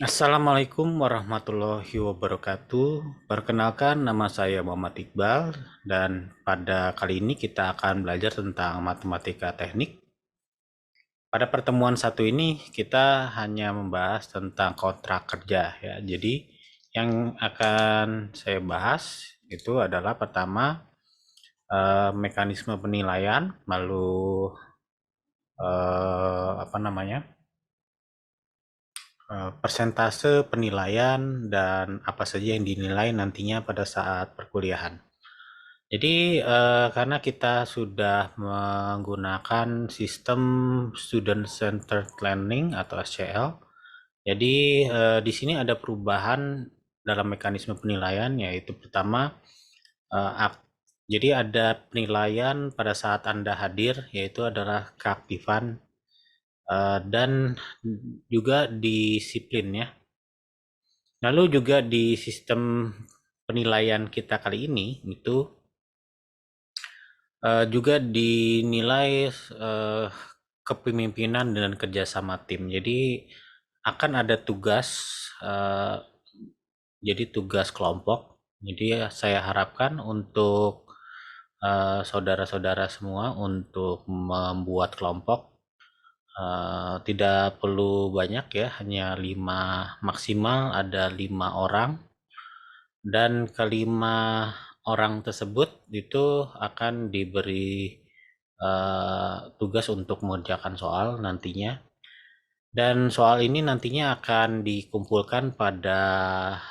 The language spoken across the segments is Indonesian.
Assalamualaikum warahmatullahi wabarakatuh. Perkenalkan, nama saya Muhammad Iqbal, dan pada kali ini kita akan belajar tentang matematika teknik. Pada pertemuan satu ini, kita hanya membahas tentang kontrak kerja ya. Jadi, yang akan saya bahas itu adalah pertama mekanisme penilaian, lalu apa namanya? Persentase penilaian dan apa saja yang dinilai nantinya pada saat perkuliahan. Jadi karena kita sudah menggunakan sistem Student Centered Learning atau SCL, jadi di sini ada perubahan dalam mekanisme penilaian, yaitu pertama, eh, ak- jadi ada penilaian pada saat Anda hadir, yaitu adalah keaktifan dan juga disiplin ya. Lalu juga di sistem penilaian kita kali ini itu juga dinilai kepemimpinan dan kerjasama tim. Jadi akan ada tugas, eh, jadi tugas kelompok. Jadi saya harapkan untuk saudara-saudara semua untuk membuat kelompok. Tidak perlu banyak ya, hanya 5, maksimal ada 5 orang. Dan kelima orang tersebut itu akan diberi tugas untuk mengerjakan soal nantinya. Dan soal ini nantinya akan dikumpulkan pada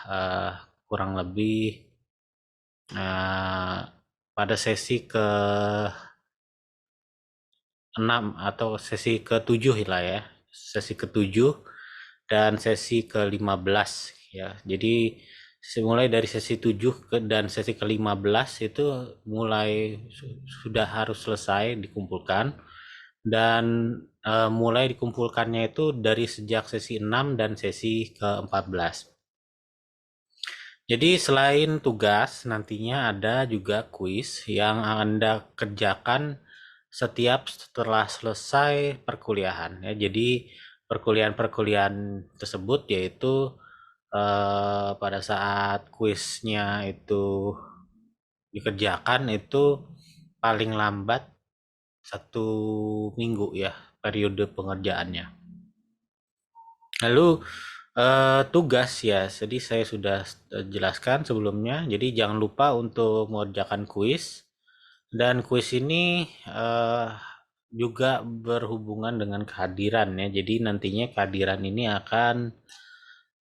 eh, kurang lebih eh, pada sesi ke-6 atau sesi ke-7 lah ya. Sesi ke-7 dan sesi ke-15 ya. Jadi mulai dari sesi 7 dan sesi ke-15 itu mulai sudah harus selesai dikumpulkan, dan mulai dikumpulkannya itu dari sejak sesi 6 dan sesi ke-14. Jadi selain tugas, nantinya ada juga kuis yang Anda kerjakan setiap setelah selesai perkuliahan ya. Jadi perkuliahan-perkuliahan tersebut yaitu pada saat kuisnya itu dikerjakan itu paling lambat 1 minggu ya periode pengerjaannya. Lalu tugas ya, jadi saya sudah jelaskan sebelumnya. Jadi jangan lupa untuk mengerjakan kuis, dan kuis ini eh, juga berhubungan dengan kehadiran ya. Jadi nantinya kehadiran ini akan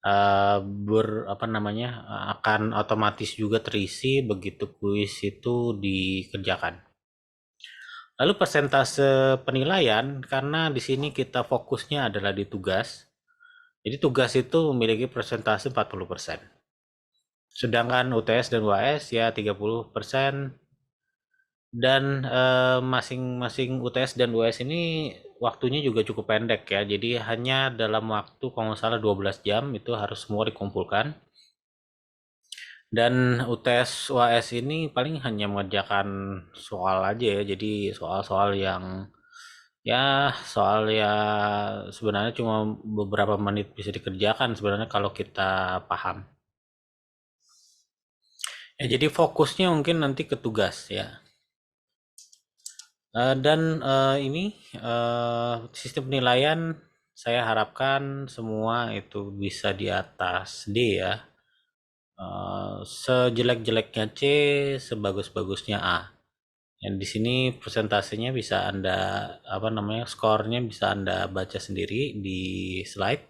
apa namanya, akan otomatis juga terisi begitu kuis itu dikerjakan. Lalu persentase penilaian, karena di sini kita fokusnya adalah di tugas. Jadi tugas itu memiliki persentase 40%. Sedangkan UTS dan UAS ya 30%. Dan masing-masing UTS dan UAS ini waktunya juga cukup pendek ya. Jadi hanya dalam waktu kalau nggak salah 12 jam itu harus semua dikumpulkan. Dan UTS UAS ini paling hanya mengerjakan soal aja ya. Jadi soal-soal yang ya soal ya sebenarnya cuma beberapa menit bisa dikerjakan sebenarnya kalau kita paham. Ya, jadi fokusnya mungkin nanti ke tugas ya. Dan ini sistem penilaian saya harapkan semua itu bisa di atas D ya. Sejelek-jeleknya C, sebagus-bagusnya A. Yang di sini persentasenya bisa Anda apa namanya, skornya bisa Anda baca sendiri di slide.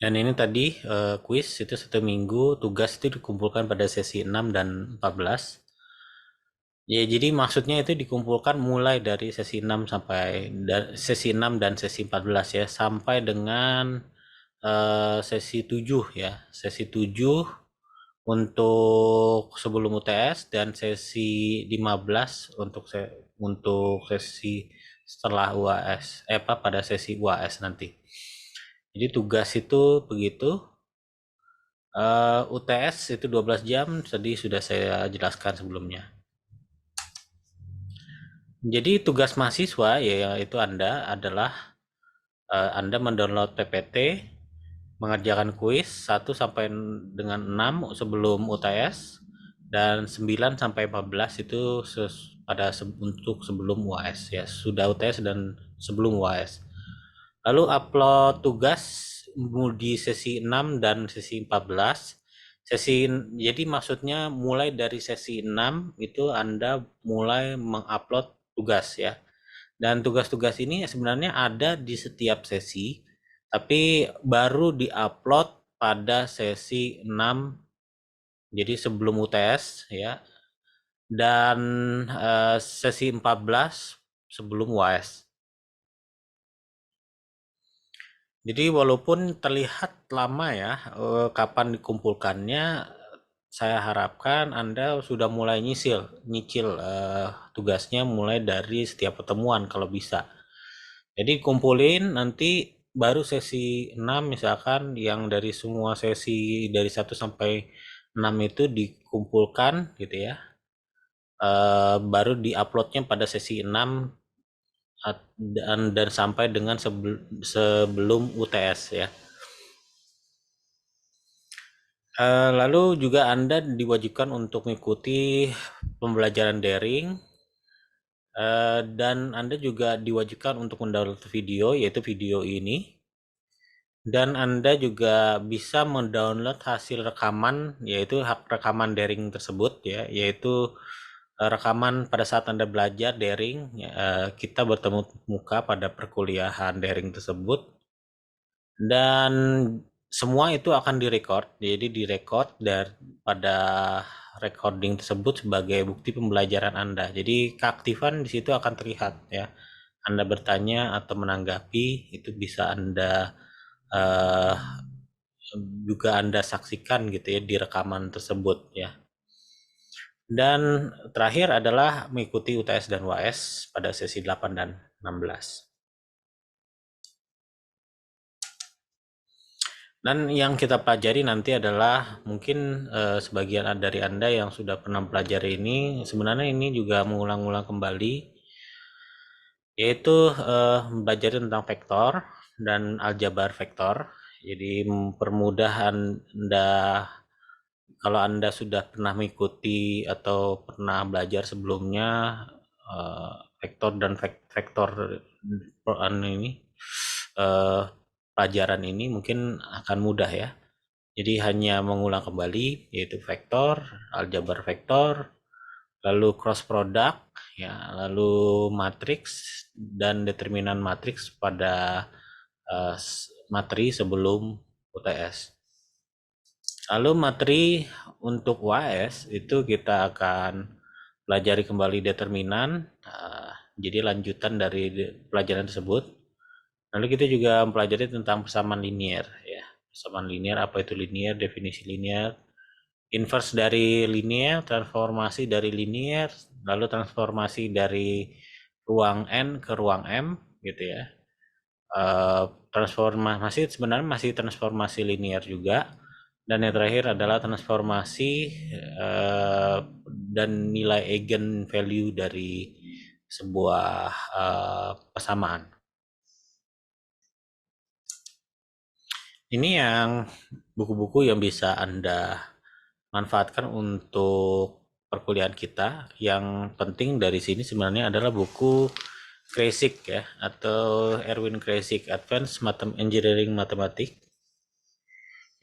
Dan ini tadi kuis itu 1 minggu, tugas itu dikumpulkan pada sesi 6 dan 14. Ya, jadi maksudnya itu dikumpulkan mulai dari sesi 6 dan sesi 14 ya, sampai dengan sesi 7 ya. Sesi 7 untuk sebelum UTS, dan sesi 15 untuk sesi setelah UAS. Apa pada sesi UAS nanti. Jadi tugas itu begitu. UTS itu 12 jam, tadi sudah saya jelaskan sebelumnya. Jadi tugas mahasiswa ya itu Anda adalah Anda mendownload PPT, mengerjakan kuis 1 sampai dengan 6 sebelum UTS, dan 9 sampai 14 itu untuk sebelum UAS ya, sudah UTS dan sebelum UAS. Lalu upload tugas di sesi 6 dan sesi 14. Jadi maksudnya mulai dari sesi 6 itu Anda mulai mengupload tugas ya. Dan tugas-tugas ini sebenarnya ada di setiap sesi, tapi baru diupload pada sesi 6, jadi sebelum UTS ya, dan sesi 14 sebelum UAS. Jadi walaupun terlihat lama ya, kapan dikumpulkannya, saya harapkan Anda sudah mulai nyicil tugasnya mulai dari setiap pertemuan kalau bisa. Jadi kumpulin nanti baru sesi 6 misalkan, yang dari semua sesi dari 1 sampai 6 itu dikumpulkan gitu ya. Baru diuploadnya pada sesi 6 dan sampai dengan sebelum UTS ya. Lalu juga Anda diwajibkan untuk mengikuti pembelajaran daring, dan Anda juga diwajibkan untuk mendownload video, yaitu video ini. Dan Anda juga bisa mendownload hasil rekaman, yaitu rekaman daring tersebut ya, yaitu rekaman pada saat Anda belajar daring, kita bertemu muka pada perkuliahan daring tersebut, dan semua itu akan direcord. Jadi direcord pada recording tersebut sebagai bukti pembelajaran Anda. Jadi keaktifan di situ akan terlihat ya. Anda bertanya atau menanggapi itu bisa Anda uh, juga Anda saksikan gitu ya di rekaman tersebut ya. Dan terakhir adalah mengikuti UTS dan UAS pada sesi 8 dan 16. Dan yang kita pelajari nanti adalah mungkin sebagian dari Anda yang sudah pernah pelajari ini, sebenarnya ini juga mengulang-ulang kembali, yaitu belajar tentang vektor dan aljabar vektor. Jadi mempermudah Anda, kalau Anda sudah pernah mengikuti atau pernah belajar sebelumnya vektor dan vektor ini pelajaran ini mungkin akan mudah ya. Jadi hanya mengulang kembali, yaitu vektor, aljabar vektor, lalu cross product, ya, lalu matriks dan determinan matriks pada materi sebelum UTS. Lalu materi untuk UAS itu kita akan pelajari kembali determinan, jadi lanjutan dari pelajaran tersebut. Lalu kita juga mempelajari tentang persamaan linear ya. Persamaan linear, apa itu linear, definisi linear, inverse dari linear, transformasi dari linear, lalu transformasi dari ruang N ke ruang M gitu ya. Transformasi sebenarnya masih transformasi linear juga, dan yang terakhir adalah transformasi dan nilai eigen value dari sebuah persamaan. Ini yang buku-buku yang bisa Anda manfaatkan untuk perkuliahan kita. Yang penting dari sini sebenarnya adalah buku Kreyszig ya, atau Erwin Kreyszig Advanced Engineering Mathematics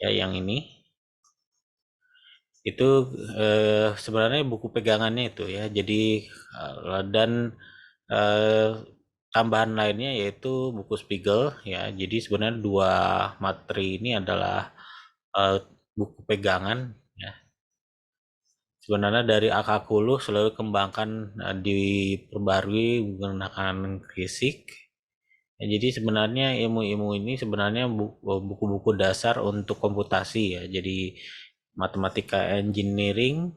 ya, yang ini itu sebenarnya buku pegangannya itu ya. Jadi dan tambahan lainnya yaitu buku Spiegel ya. Jadi sebenarnya dua materi ini adalah buku pegangan ya. Sebenarnya dari Akakulu selalu kembangkan diperbarui menggunakan Kreyszig. Ya, jadi sebenarnya ilmu-ilmu ini sebenarnya buku-buku dasar untuk komputasi ya. Jadi matematika engineering,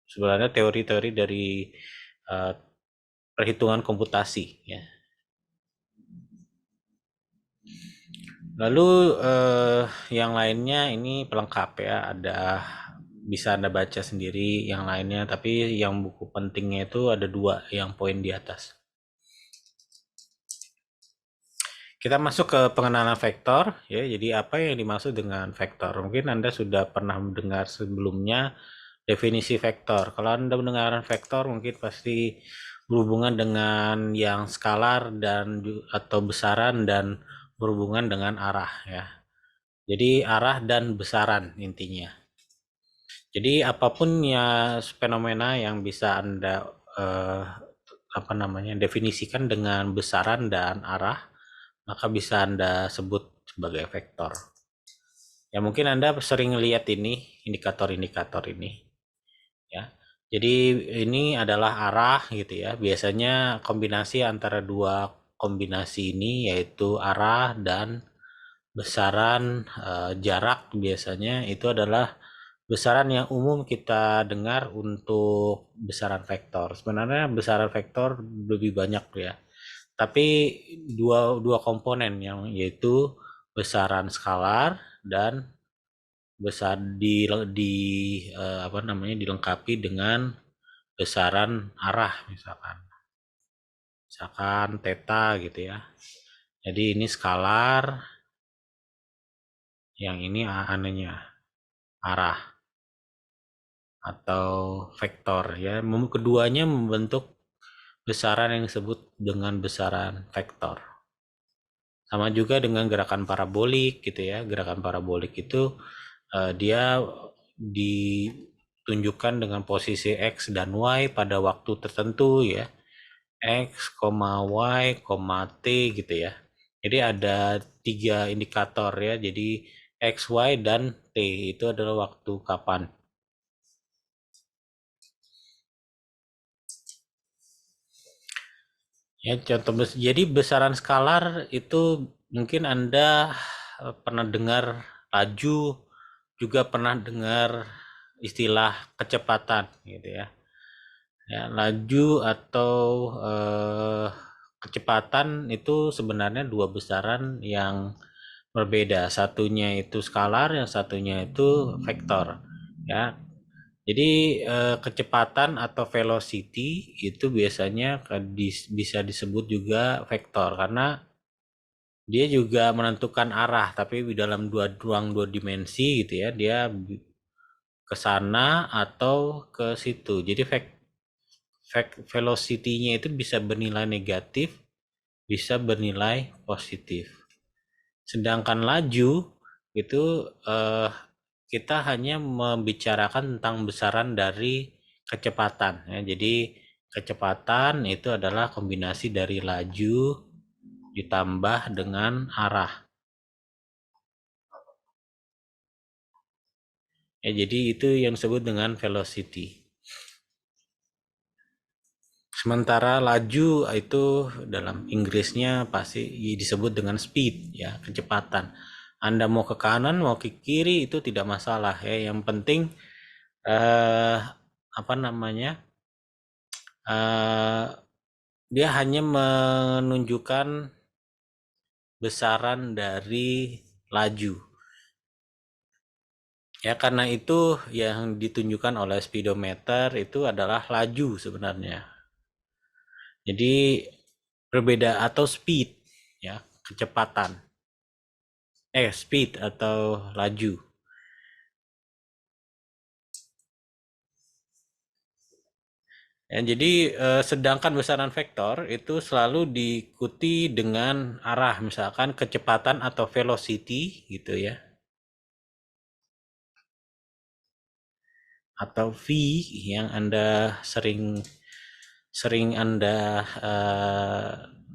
sebenarnya teori-teori dari perhitungan komputasi ya. Lalu yang lainnya ini pelengkap ya, ada bisa Anda baca sendiri yang lainnya, tapi yang buku pentingnya itu ada dua yang poin di atas. Kita masuk ke pengenalan vektor ya. Jadi apa yang dimaksud dengan vektor? Mungkin Anda sudah pernah mendengar sebelumnya definisi vektor. Kalau Anda mendengar vektor mungkin pasti berhubungan dengan yang skalar dan atau besaran dan berhubungan dengan arah ya. Jadi arah dan besaran intinya. Jadi apapun ya fenomena yang bisa Anda definisikan dengan besaran dan arah, maka bisa Anda sebut sebagai vektor. Ya mungkin Anda sering lihat ini indikator-indikator ini ya. Jadi ini adalah arah gitu ya. Biasanya kombinasi antara dua kombinasi ini yaitu arah dan besaran jarak biasanya itu adalah besaran yang umum kita dengar untuk besaran vektor. Sebenarnya besaran vektor lebih banyak ya. Tapi dua komponen yang yaitu besaran skalar dan besar dilengkapi dengan besaran arah misalkan theta gitu ya. Jadi ini skalar, yang ini anehnya arah atau vektor ya. Keduanya membentuk besaran yang disebut dengan besaran vektor. Sama juga dengan gerakan parabolik gitu ya. Gerakan parabolik itu dia ditunjukkan dengan posisi X dan Y pada waktu tertentu ya. X, Y, T gitu ya. Jadi ada 3 indikator ya. Jadi X, Y, dan T itu adalah waktu kapan. Ya, contoh jadi besaran skalar itu mungkin Anda pernah dengar laju, juga pernah dengar istilah kecepatan gitu ya. Ya, laju atau kecepatan itu sebenarnya dua besaran yang berbeda. Satunya itu skalar, yang satunya itu vektor. Ya, jadi kecepatan atau velocity itu biasanya bisa disebut juga vektor karena dia juga menentukan arah, tapi di dalam ruang dua dimensi gitu ya, dia ke sana atau ke situ. Jadi velocity-nya itu bisa bernilai negatif, bisa bernilai positif. Sedangkan laju itu kita hanya membicarakan tentang besaran dari kecepatan ya. Jadi kecepatan itu adalah kombinasi dari laju ditambah dengan arah. Ya, jadi itu yang disebut dengan velocity. Sementara laju itu dalam Inggrisnya pasti disebut dengan speed ya, kecepatan. Anda mau ke kanan, mau ke kiri itu tidak masalah ya. Yang penting eh, dia hanya menunjukkan besaran dari laju. Ya karena itu yang ditunjukkan oleh speedometer itu adalah laju sebenarnya. Jadi berbeda atau speed ya, kecepatan. Speed atau laju. Ya, jadi sedangkan besaran vektor itu selalu diikuti dengan arah, misalkan kecepatan atau velocity gitu ya. Atau V yang Anda sering Anda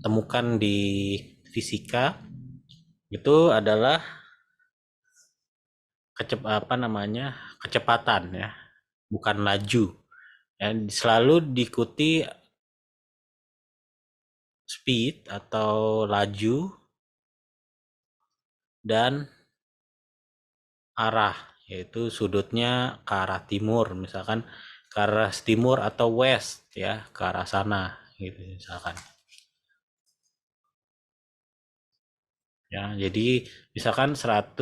temukan di fisika itu adalah kecepatan ya, bukan laju. Ya, selalu diikuti speed atau laju dan arah, yaitu sudutnya ke arah timur, misalkan ke arah timur atau west ya, ke arah sana gitu misalkan. Ya, jadi misalkan 100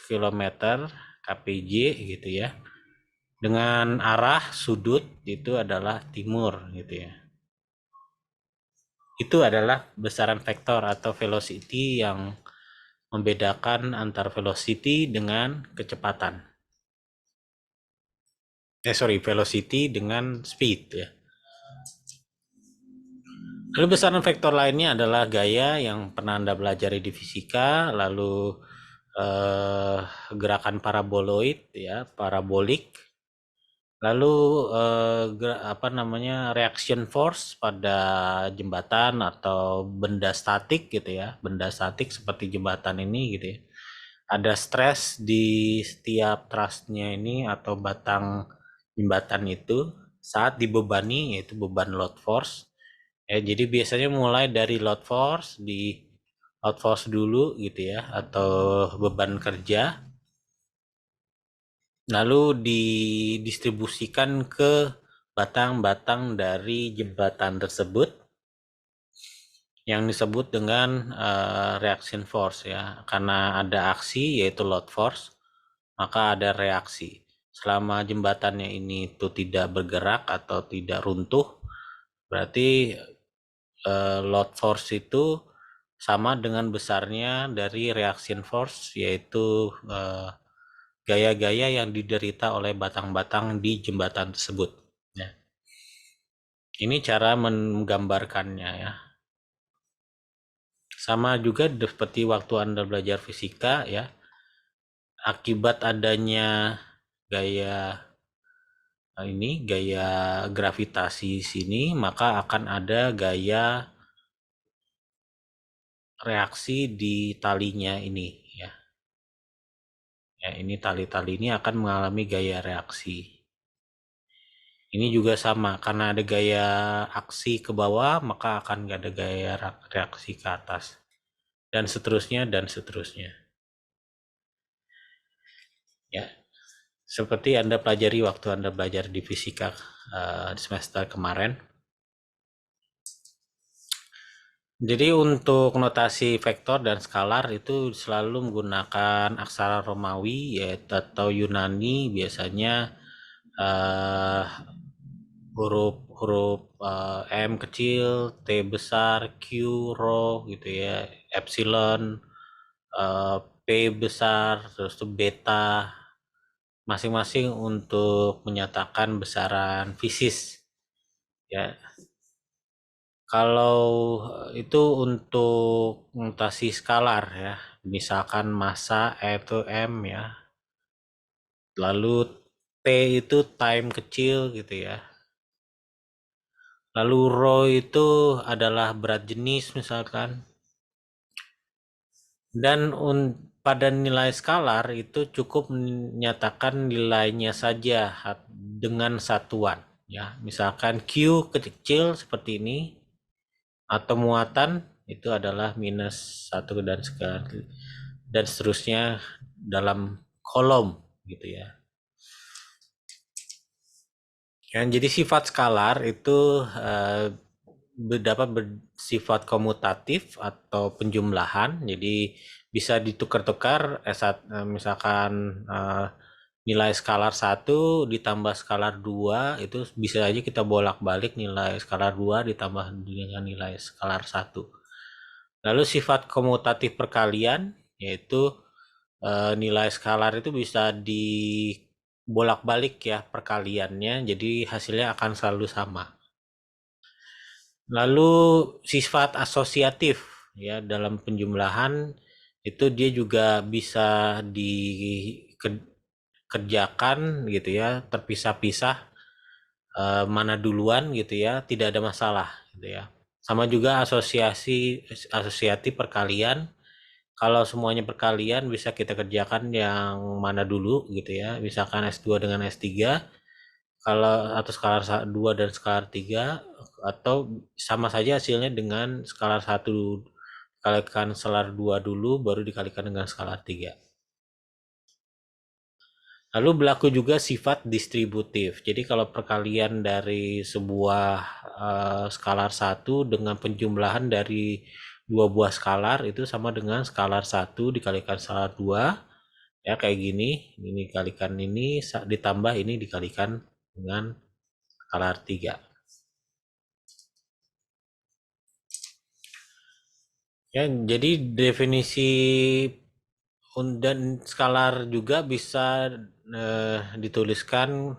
km kpj gitu ya. Dengan arah sudut itu adalah timur gitu ya. Itu adalah besaran vektor atau velocity yang membedakan antara velocity dengan kecepatan. Velocity dengan speed ya. Lalu besaran vektor lainnya adalah gaya yang pernah Anda pelajari di fisika, lalu gerakan paraboloid ya, parabolik. Lalu reaction force pada jembatan atau benda statik gitu ya, benda statik seperti jembatan ini gitu ya. Ada stres di setiap trusnya ini atau batang jembatan itu saat dibebani, yaitu beban load force. Jadi biasanya mulai dari load force dulu gitu ya, atau beban kerja, lalu didistribusikan ke batang-batang dari jembatan tersebut yang disebut dengan reaction force ya. Karena ada aksi yaitu load force, maka ada reaksi. Selama jembatannya ini itu tidak bergerak atau tidak runtuh, berarti load force itu sama dengan besarnya dari reaction force, yaitu gaya-gaya yang diderita oleh batang-batang di jembatan tersebut. Ya. Ini cara menggambarkannya ya. Sama juga seperti waktu Anda belajar fisika ya. Akibat adanya gaya gaya gravitasi sini, maka akan ada gaya reaksi di talinya ini ya. Ya, ini tali-tali ini akan mengalami gaya reaksi. Ini juga sama, karena ada gaya aksi ke bawah, maka akan ada gaya reaksi ke atas. Dan seterusnya, dan seterusnya. Ya, seperti Anda pelajari waktu Anda belajar di fisika di semester kemarin. Jadi untuk notasi vektor dan skalar itu selalu menggunakan aksara Romawi yaitu atau Yunani, biasanya huruf M kecil, T besar, Q, rho gitu ya, epsilon, P besar, terus itu beta, masing-masing untuk menyatakan besaran fisis ya. Kalau itu untuk notasi skalar ya, misalkan massa itu M ya, lalu T itu time kecil gitu ya, lalu rho itu adalah berat jenis misalkan, dan pada nilai skalar itu cukup menyatakan nilainya saja dengan satuan ya, misalkan Q kecil seperti ini, atau muatan itu adalah -1 dan seterusnya dalam kolom gitu ya. Jadi sifat skalar itu dapat bersifat komutatif atau penjumlahan, jadi bisa ditukar-tukar misalkan nilai skalar 1 ditambah skalar 2 itu bisa aja kita bolak-balik nilai skalar 2 ditambah dengan nilai skalar 1. Lalu sifat komutatif perkalian yaitu nilai skalar itu bisa dibolak-balik ya perkaliannya, jadi hasilnya akan selalu sama. Lalu sifat asosiatif ya dalam penjumlahan itu dia juga bisa dikerjakan gitu ya, terpisah-pisah mana duluan gitu ya, tidak ada masalah gitu ya. Sama juga asosiatif perkalian. Kalau semuanya perkalian bisa kita kerjakan yang mana dulu gitu ya, misalkan S2 dengan S3, kalau atau skalar 2 dan skalar 3, atau sama saja hasilnya dengan skalar 1 dikalikan skalar 2 dulu baru dikalikan dengan skalar 3. Lalu berlaku juga sifat distributif. Jadi kalau perkalian dari sebuah skalar 1 dengan penjumlahan dari dua buah skalar itu sama dengan skalar 1 dikalikan skalar 2 ya, kayak gini. Ini dikalikan ini ditambah ini dikalikan dengan skalar 3. Ya, jadi definisi dan skalar juga bisa dituliskan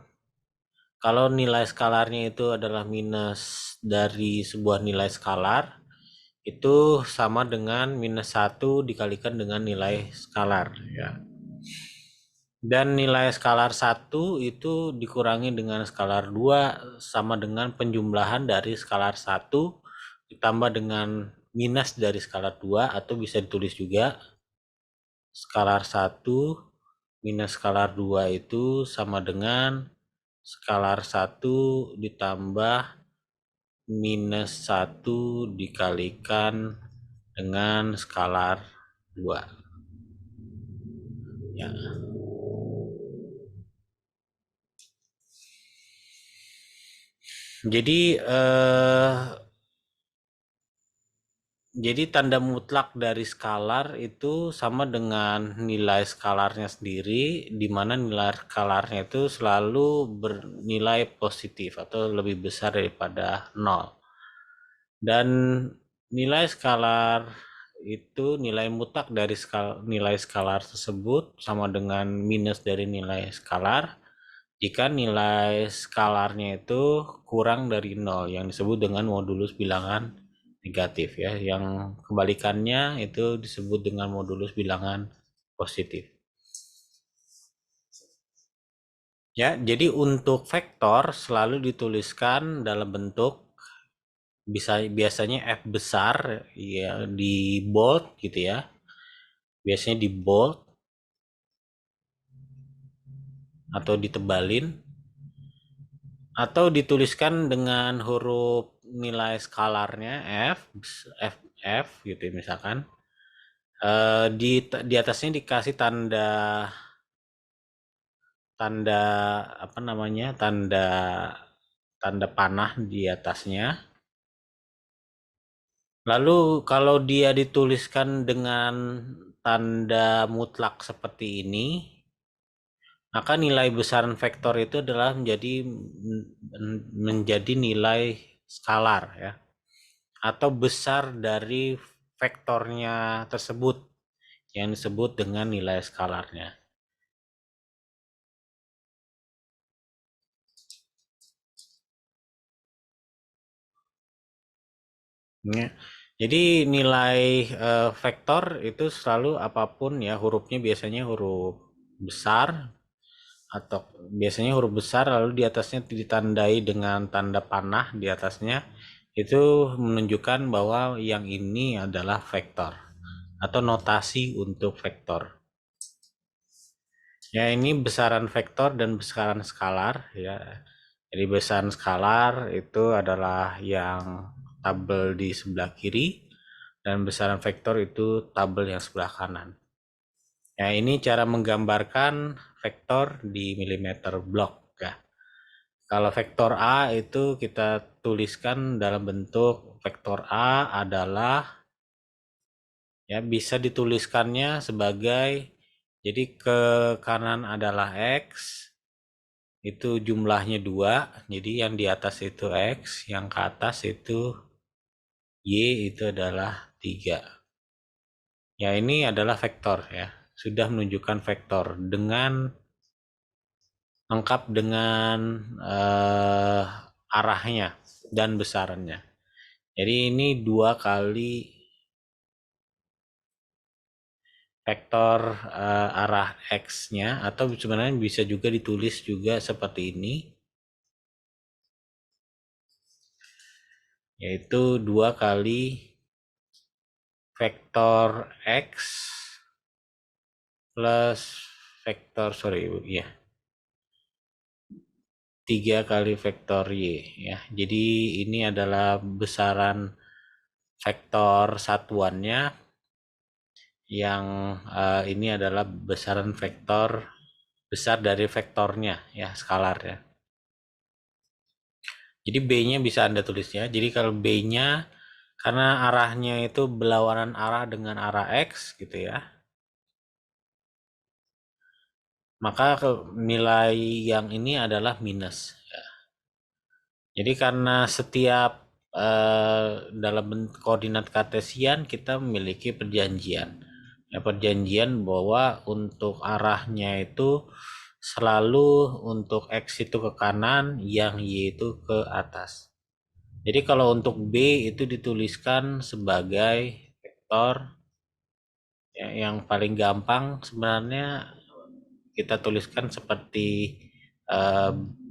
kalau nilai skalarnya itu adalah minus dari sebuah nilai skalar, itu sama dengan minus 1 dikalikan dengan nilai skalar ya. Dan nilai skalar 1 itu dikurangi dengan skalar 2 sama dengan penjumlahan dari skalar 1 ditambah dengan minus dari skalar 2, atau bisa ditulis juga skalar 1 minus skalar 2 itu sama dengan skalar 1 ditambah minus 1 dikalikan dengan skalar 2 ya. Jadi tanda mutlak dari skalar itu sama dengan nilai skalarnya sendiri, di mana nilai skalarnya itu selalu bernilai positif atau lebih besar daripada 0. Dan nilai skalar itu, nilai mutlak dari nilai skalar tersebut sama dengan minus dari nilai skalar jika nilai skalarnya itu kurang dari 0, yang disebut dengan modulus bilangan negatif ya. Yang kebalikannya itu disebut dengan modulus bilangan positif. Ya, jadi untuk vektor selalu dituliskan dalam bentuk biasanya F besar ya, di bold gitu ya. Biasanya di bold atau ditebalin, atau dituliskan dengan huruf nilai skalarnya F F F gitu ya, misalkan di atasnya dikasih tanda tanda apa namanya, tanda panah di atasnya. Lalu kalau dia dituliskan dengan tanda mutlak seperti ini, maka nilai besaran vektor itu adalah menjadi nilai skalar ya, atau besar dari vektornya tersebut yang disebut dengan nilai skalarnya. Ya. Jadi nilai vektor itu selalu apapun ya, hurufnya biasanya huruf besar, atau biasanya huruf besar lalu di atasnya ditandai dengan tanda panah di atasnya, itu menunjukkan bahwa yang ini adalah vektor atau notasi untuk vektor. Ya, ini besaran vektor dan besaran skalar ya. Jadi besaran skalar itu adalah yang tabel di sebelah kiri, dan besaran vektor itu tabel yang sebelah kanan. Ya, ini cara menggambarkan vektor di milimeter blok ya. Kalau vektor A itu kita tuliskan dalam bentuk vektor A adalah ya, bisa dituliskannya sebagai, jadi ke kanan adalah X, itu jumlahnya 2, jadi yang di atas itu X, yang ke atas itu Y, itu adalah 3. Ya, ini adalah vektor ya, sudah menunjukkan vektor dengan lengkap dengan arahnya dan besarannya. Jadi ini 2 kali vektor arah X-nya, atau sebenarnya bisa juga ditulis juga seperti ini, yaitu 2 kali vektor X plus vektor, ya, 3 kali vektor Y ya. Jadi ini adalah besaran vektor satuannya, yang ini adalah besaran vektor besar dari vektornya ya, skalar ya. Jadi B-nya bisa Anda tulis ya. Jadi kalau B-nya, karena arahnya itu berlawanan arah dengan arah X gitu ya, maka nilai yang ini adalah minus ya. Jadi karena setiap dalam koordinat kartesian kita memiliki perjanjian. Ya, perjanjian bahwa untuk arahnya itu selalu untuk X itu ke kanan, yang Y itu ke atas. Jadi kalau untuk B itu dituliskan sebagai vektor, ya, yang paling gampang sebenarnya kita tuliskan seperti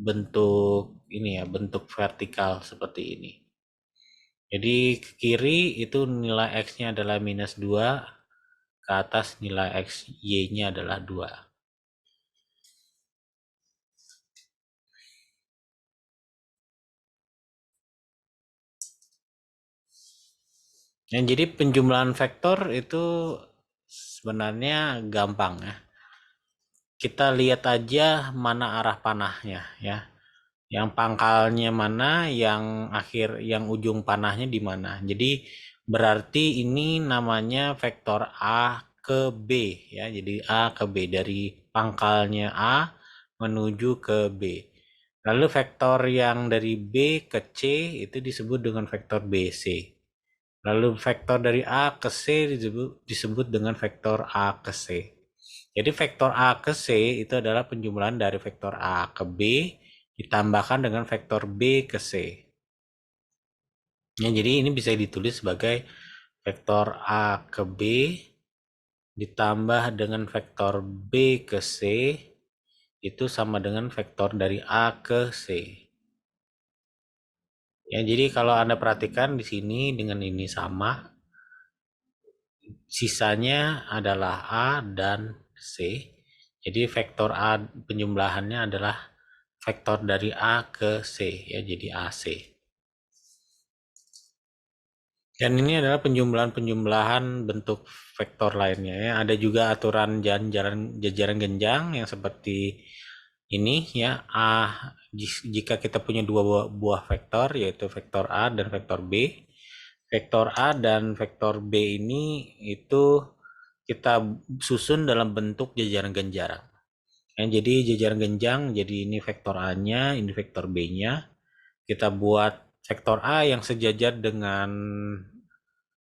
bentuk ini ya, bentuk vertikal seperti ini. Jadi ke kiri itu nilai X-nya adalah minus 2, ke atas nilai X, Y-nya adalah 2. Yang jadi penjumlahan vektor itu sebenarnya gampang ya. Kita lihat aja mana arah panahnya ya. Yang pangkalnya mana, yang ujung panahnya di mana. Jadi berarti ini namanya vektor A ke B ya. Jadi A ke B, dari pangkalnya A menuju ke B. Lalu vektor yang dari B ke C itu disebut dengan vektor BC. Lalu vektor dari A ke C disebut dengan vektor A ke C. Jadi vektor A ke C itu adalah penjumlahan dari vektor A ke B ditambahkan dengan vektor B ke C. Ya, jadi ini bisa ditulis sebagai vektor A ke B ditambah dengan vektor B ke C itu sama dengan vektor dari A ke C. Ya, jadi kalau Anda perhatikan di sini dengan ini sama, sisanya adalah A dan C. Jadi vektor A penjumlahannya adalah vektor dari A ke C ya, jadi AC. Dan ini adalah penjumlahan bentuk vektor lainnya ya. Ada juga aturan jajaran genjang yang seperti ini ya. Jika kita punya dua buah vektor, yaitu vektor A dan vektor B. Vektor A dan vektor B ini itu kita susun dalam bentuk jajaran genjang. Ya, jadi jajaran genjang, jadi ini vektor A-nya, ini vektor B-nya. Kita buat vektor A yang sejajar dengan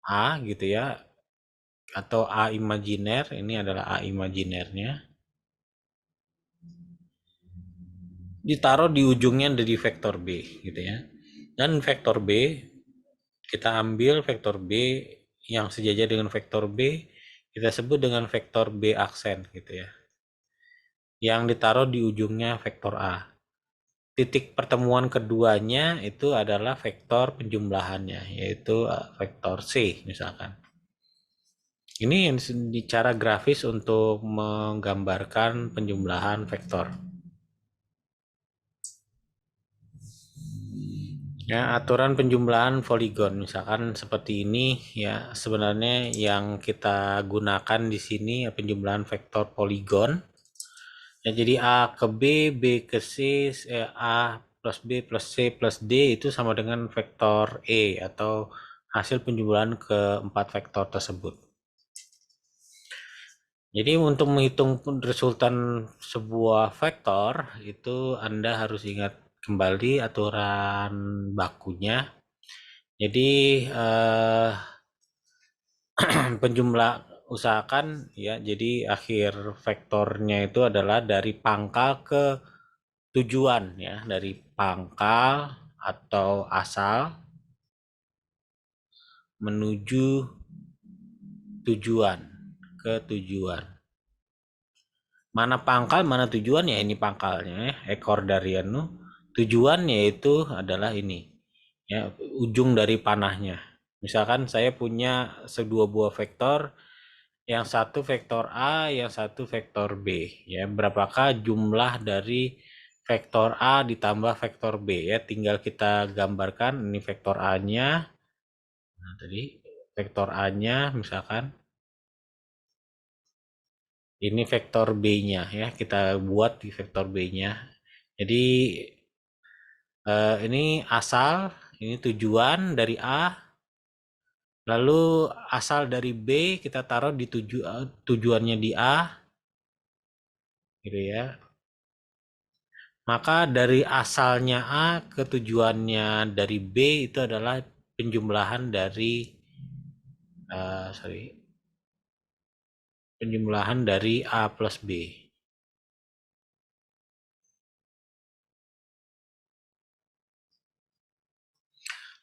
A gitu ya, atau A imajiner, ini adalah A imajinernya. Ditaruh di ujungnya dari vektor B gitu ya. Dan vektor B, kita ambil vektor B yang sejajar dengan vektor B, kita sebut dengan vektor B aksen gitu ya. Yang ditaruh di ujungnya vektor A. Titik pertemuan keduanya itu adalah vektor penjumlahannya, yaitu vektor C misalkan. Ini cara grafis untuk menggambarkan penjumlahan vektor. Ya, aturan penjumlahan poligon misalkan seperti ini ya, sebenarnya yang kita gunakan di sini ya, penjumlahan vektor poligon. Ya, jadi A ke B, B ke C, A plus B plus C plus D itu sama dengan vektor E atau hasil penjumlahan keempat vektor tersebut. Jadi untuk menghitung resultan sebuah vektor itu Anda harus ingat kembali aturan bakunya. Jadi penjumlah usahakan ya, jadi akhir vektornya itu adalah dari pangkal ke tujuan ya, dari pangkal atau asal menuju tujuan, ke tujuan. Mana pangkal, mana tujuan ya, ini pangkalnya ya, ekor dari anu. Tujuannya itu adalah ini ya, ujung dari panahnya. Misalkan saya punya sedua buah vektor, yang satu vektor A, yang satu vektor B ya. Berapakah jumlah dari vektor A ditambah vektor B ya, tinggal kita gambarkan ini vektor A-nya. Nah, tadi vektor A-nya misalkan ini vektor B-nya ya, kita buat di vektor B-nya. Jadi ini asal, ini tujuan dari A, lalu asal dari B kita taruh di tujuannya di A gitu ya. Maka dari asalnya A ke tujuannya dari B itu adalah penjumlahan dari penjumlahan dari A plus B.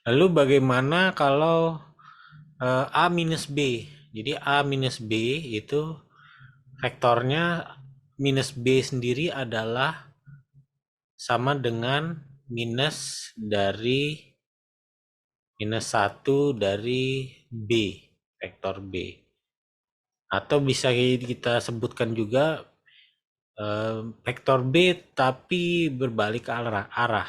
Lalu bagaimana kalau A minus B? Jadi A minus B itu vektornya minus B sendiri adalah sama dengan minus dari minus 1 dari B, vektor B. Atau bisa kita sebutkan juga vektor B tapi berbalik arah.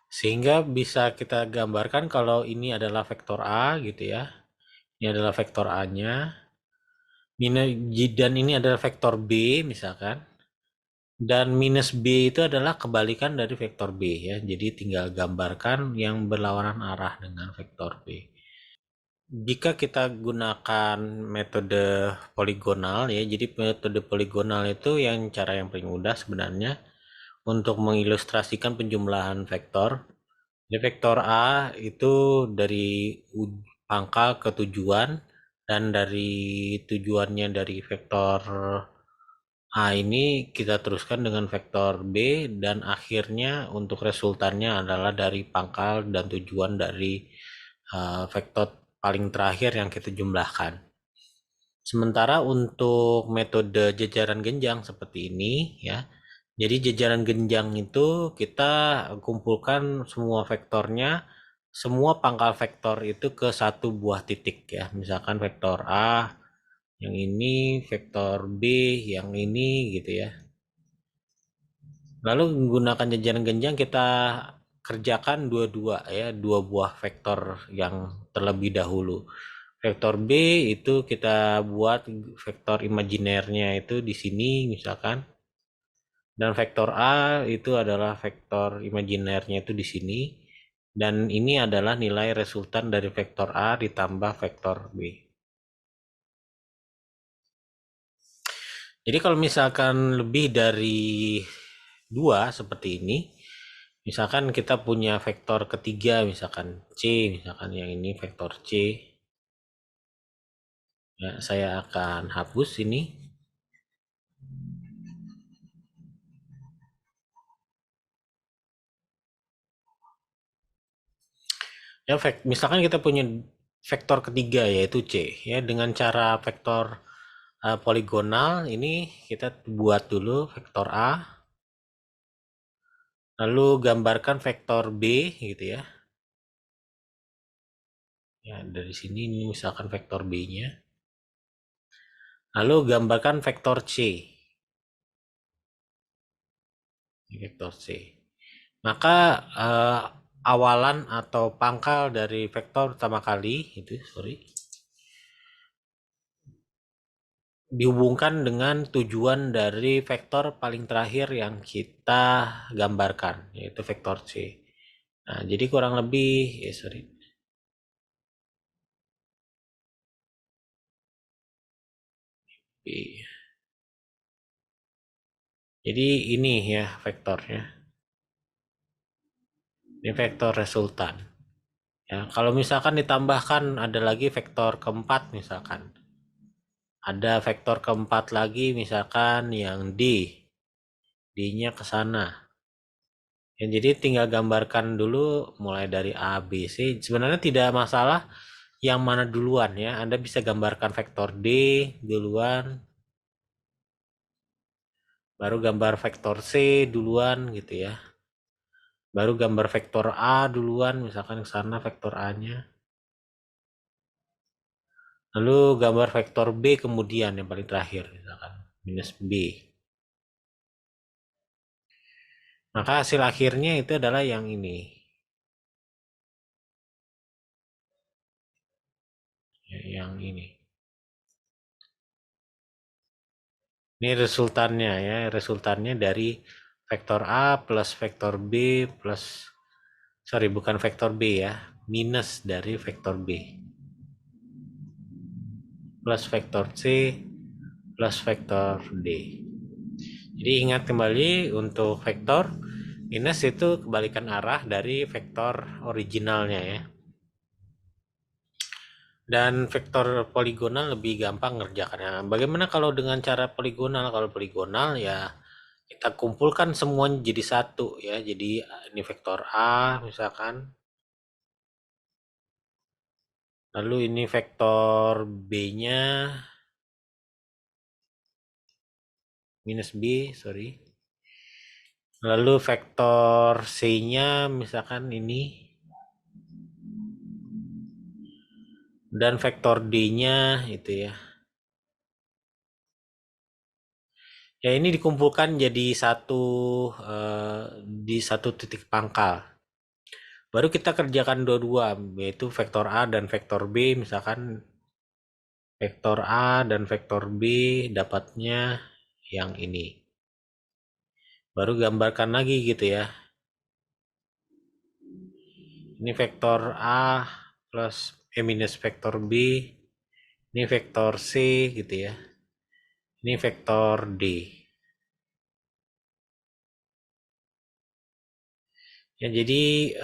Sehingga bisa kita gambarkan kalau ini adalah vektor A gitu ya. Ini adalah vektor A-nya. Dan ini adalah vektor B misalkan. Dan minus B itu adalah kebalikan dari vektor B ya. Jadi tinggal gambarkan yang berlawanan arah dengan vektor B. Jika kita gunakan metode poligonal ya, jadi metode poligonal itu yang cara yang paling mudah sebenarnya untuk mengilustrasikan penjumlahan vektor. Jadi vektor A itu dari pangkal ke tujuan, dan dari tujuannya dari vektor A ini kita teruskan dengan vektor B, dan akhirnya untuk resultannya adalah dari pangkal dan tujuan dari vektor paling terakhir yang kita jumlahkan. Sementara untuk metode jajaran genjang seperti ini ya, jadi jajaran genjang itu kita kumpulkan semua vektornya, semua pangkal vektor itu ke satu buah titik ya. Misalkan vektor A, yang ini, vektor B, yang ini gitu ya. Lalu menggunakan jajaran genjang kita kerjakan dua-dua ya, dua buah vektor yang terlebih dahulu. Vektor B itu kita buat vektor imajinernya itu di sini misalkan. Dan vektor A itu adalah vektor imajinernya itu di sini. Dan ini adalah nilai resultan dari vektor A ditambah vektor B. Jadi kalau misalkan lebih dari dua seperti ini, misalkan kita punya vektor ketiga, misalkan C, misalkan yang ini vektor C. Ya, saya akan hapus ini. Ya, misalkan kita punya vektor ketiga yaitu C. Ya, dengan cara vektor poligonal ini kita buat dulu vektor A, lalu gambarkan vektor B gitu ya. Ya, dari sini ini misalkan vektor B-nya. Lalu gambarkan vektor C. Vektor C. Maka awalan atau pangkal dari vektor pertama kali itu, dihubungkan dengan tujuan dari vektor paling terakhir yang kita gambarkan, yaitu vektor C. Nah, jadi kurang lebih, jadi ini ya vektornya. Ini vektor resultan. Ya, kalau misalkan ditambahkan ada lagi vektor keempat misalkan. Ada vektor keempat lagi misalkan yang D. D-nya ke sana. Ya, jadi tinggal gambarkan dulu mulai dari A, B, C. Sebenarnya tidak masalah yang mana duluan ya. Anda bisa gambarkan vektor D duluan, baru gambar vektor C duluan gitu ya. Baru gambar vektor A duluan, misalkan ke sana vektor A-nya. Lalu gambar vektor B kemudian yang paling terakhir, misalkan minus B. Maka hasil akhirnya itu adalah yang ini. Ya, yang ini. Ini resultannya ya, resultannya dari vektor A plus vektor B plus, bukan vektor B ya, minus dari vektor B. Plus vektor C plus vektor D. Jadi ingat kembali untuk vektor, minus itu kebalikan arah dari vektor originalnya ya. Dan vektor poligonal lebih gampang ngerjakannya. Bagaimana kalau dengan cara poligonal? Kalau poligonal ya kita kumpulkan semuanya jadi satu ya. Jadi ini vektor A misalkan. Lalu ini vektor B-nya minus B, sorry. Lalu vektor C-nya misalkan ini. Dan vektor D-nya itu ya. Ya ini dikumpulkan jadi satu di satu titik pangkal. Baru kita kerjakan dua-dua, yaitu vektor A dan vektor B. Misalkan vektor A dan vektor B dapatnya yang ini. Baru gambarkan lagi gitu ya. Ini vektor A plus minus vektor B. Ini vektor C gitu ya. Ini vektor D. Ya, jadi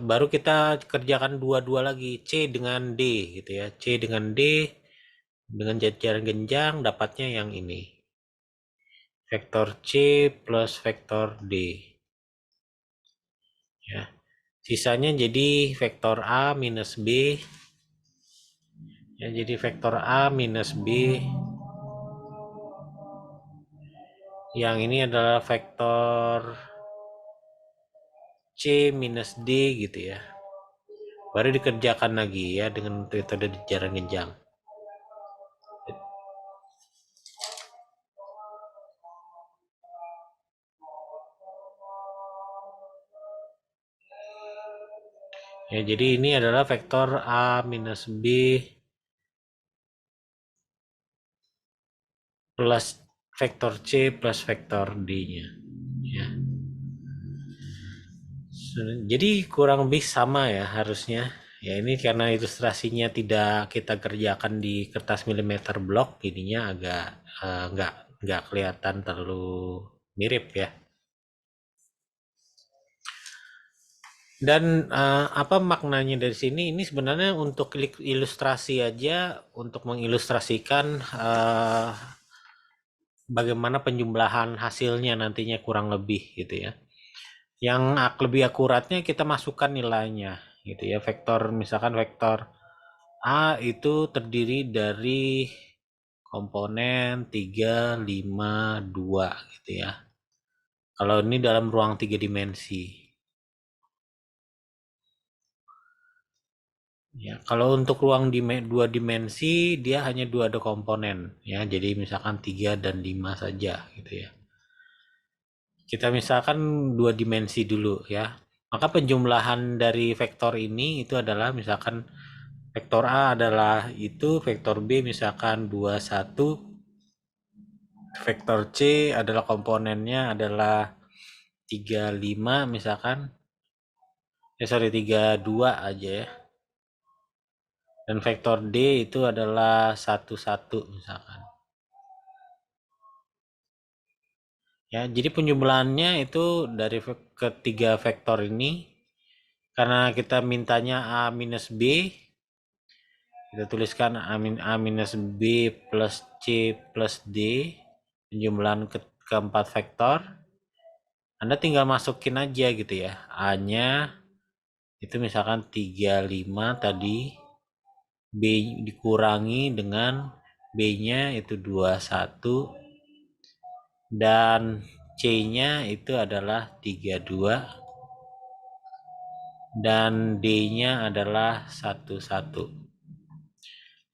baru kita kerjakan dua-dua lagi, C dengan D gitu ya. C dengan D dengan jajaran genjang dapatnya yang ini. Vektor C plus vektor D. Ya. Sisanya jadi vektor A minus B. Ya, jadi vektor A minus B. Yang ini adalah vektor C minus D gitu ya. Baru dikerjakan lagi ya dengan metode jajaran genjang. Ya, jadi ini adalah vektor A minus B plus vektor C plus vektor D-nya. Ya. Jadi kurang lebih sama ya harusnya. Ya ini karena ilustrasinya tidak kita kerjakan di kertas milimeter blok, jadinya agak nggak kelihatan terlalu mirip ya. Dan apa maknanya dari sini? Ini sebenarnya untuk ilustrasi aja, untuk mengilustrasikan bagaimana penjumlahan hasilnya nantinya kurang lebih gitu ya. Yang lebih akuratnya kita masukkan nilainya gitu ya. Vektor misalkan vektor A itu terdiri dari komponen 3, 5, 2 gitu ya. Kalau ini dalam ruang 3 dimensi. Ya, kalau untuk ruang 2 dimensi dia hanya ada komponen ya. Jadi misalkan 3 dan 5 saja gitu ya. Kita misalkan 2 dimensi dulu ya. Maka penjumlahan dari vektor ini itu adalah misalkan vektor A adalah itu, vektor B misalkan 21, vektor C adalah komponennya adalah 35 misalkan. 32 aja ya. Dan vektor D itu adalah 11 misalkan. Ya, jadi penjumlahannya itu dari ketiga vektor ini karena kita mintanya A minus B, kita tuliskan A minus B plus C plus D, penjumlahan keempat vektor. Anda tinggal masukin aja gitu ya. A-nya itu misalkan 35 tadi, B dikurangi dengan B-nya itu 21, dan C-nya itu adalah 32, dan D-nya adalah 11.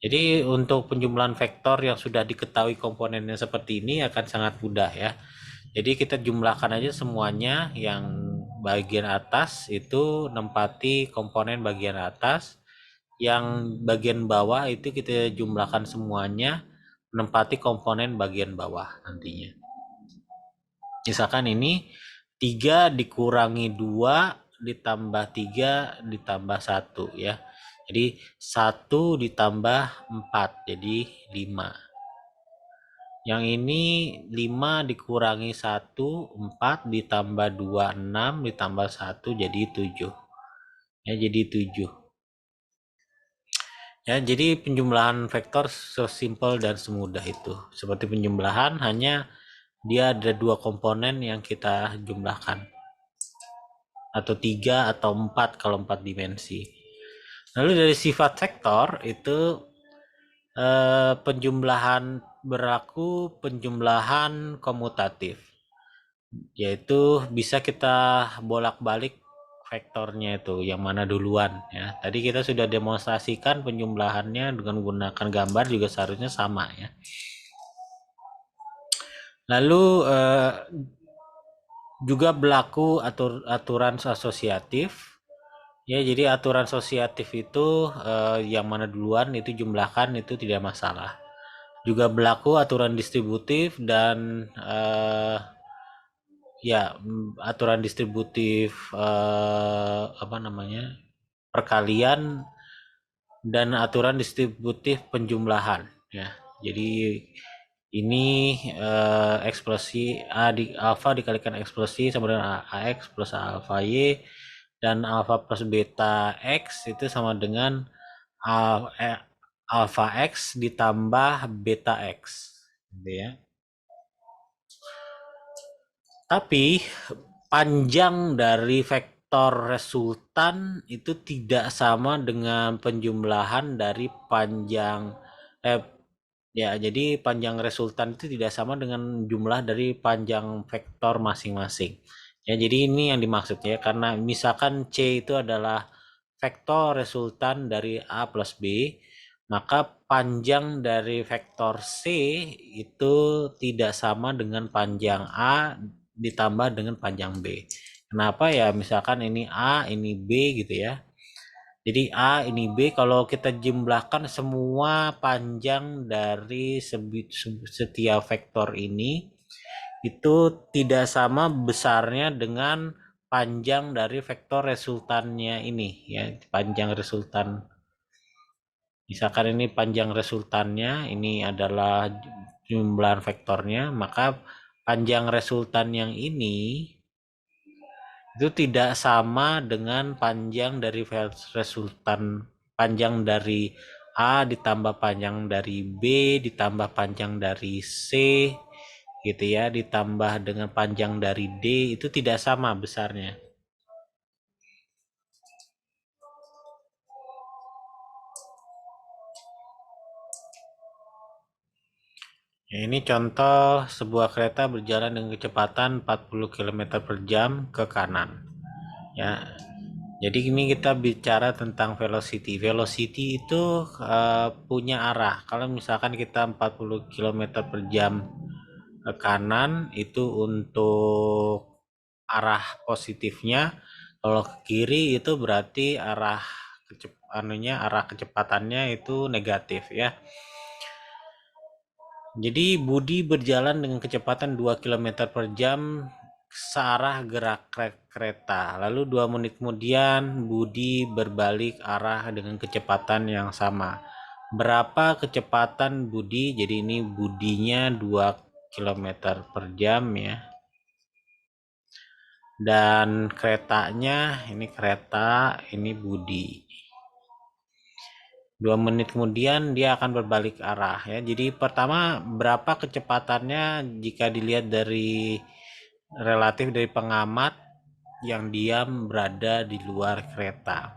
Jadi untuk penjumlahan vektor yang sudah diketahui komponennya seperti ini akan sangat mudah ya. Jadi kita jumlahkan aja semuanya, yang bagian atas itu nempati komponen bagian atas, yang bagian bawah itu kita jumlahkan semuanya menempati komponen bagian bawah nantinya. Misalkan ini 3 dikurangi 2 ditambah 3 ditambah 1 ya. Jadi 1 ditambah 4 jadi 5. Yang ini 5 dikurangi 1, 4 ditambah 2, 6 ditambah 1 jadi 7. Ya, jadi 7. Ya, jadi penjumlahan vektor sesimpel dan semudah itu. Seperti penjumlahan, hanya dia ada 2 komponen yang kita jumlahkan. Atau 3 atau 4 kalau 4 dimensi. Lalu dari sifat vektor itu penjumlahan berlaku penjumlahan komutatif, yaitu bisa kita bolak-balik vektornya itu yang mana duluan ya. Tadi kita sudah demonstrasikan penjumlahannya dengan menggunakan gambar juga seharusnya sama ya. Lalu juga berlaku aturan asosiatif ya. Jadi aturan asosiatif itu yang mana duluan itu jumlahkan itu tidak masalah. Juga berlaku aturan distributif dan ya aturan distributif apa namanya perkalian dan aturan distributif penjumlahan ya. Jadi ini ekspresi A di alfa dikalikan ekspresi sama dengan AX plus alfa Y, dan alfa plus beta X itu sama dengan alfa X ditambah beta X gitu ya. Tapi panjang dari vektor resultan itu tidak sama dengan penjumlahan dari panjang ya, jadi panjang resultan itu tidak sama dengan jumlah dari panjang vektor masing-masing. Ya, jadi ini yang dimaksud ya, karena misalkan C itu adalah vektor resultan dari A plus B, maka panjang dari vektor C itu tidak sama dengan panjang A ditambah dengan panjang B. Kenapa ya? Misalkan ini A, ini B gitu ya. Jadi A, ini B, kalau kita jumlahkan semua panjang dari setiap vektor ini itu tidak sama besarnya dengan panjang dari vektor resultannya ini ya. Panjang resultan, misalkan ini panjang resultannya, ini adalah jumlah vektornya, maka panjang resultan yang ini itu tidak sama dengan panjang dari resultan, panjang dari A ditambah panjang dari B ditambah panjang dari C gitu ya, ditambah dengan panjang dari D, itu tidak sama besarnya. Ya, ini contoh sebuah kereta berjalan dengan kecepatan 40 km per jam ke kanan. Ya, jadi ini kita bicara tentang velocity. Velocity itu punya arah. Kalau misalkan kita 40 km per jam ke kanan itu untuk arah positifnya. Kalau ke kiri itu berarti arah arah kecepatannya itu negatif ya. Jadi Budi berjalan dengan kecepatan 2 km per jam searah gerak kereta. Lalu 2 menit kemudian Budi berbalik arah dengan kecepatan yang sama. Berapa kecepatan Budi? Jadi ini Budinya 2 km per jam ya. Dan keretanya, ini kereta, ini Budi. 2 menit kemudian dia akan berbalik arah ya. Jadi pertama, berapa kecepatannya jika dilihat dari relatif dari pengamat yang diam berada di luar kereta.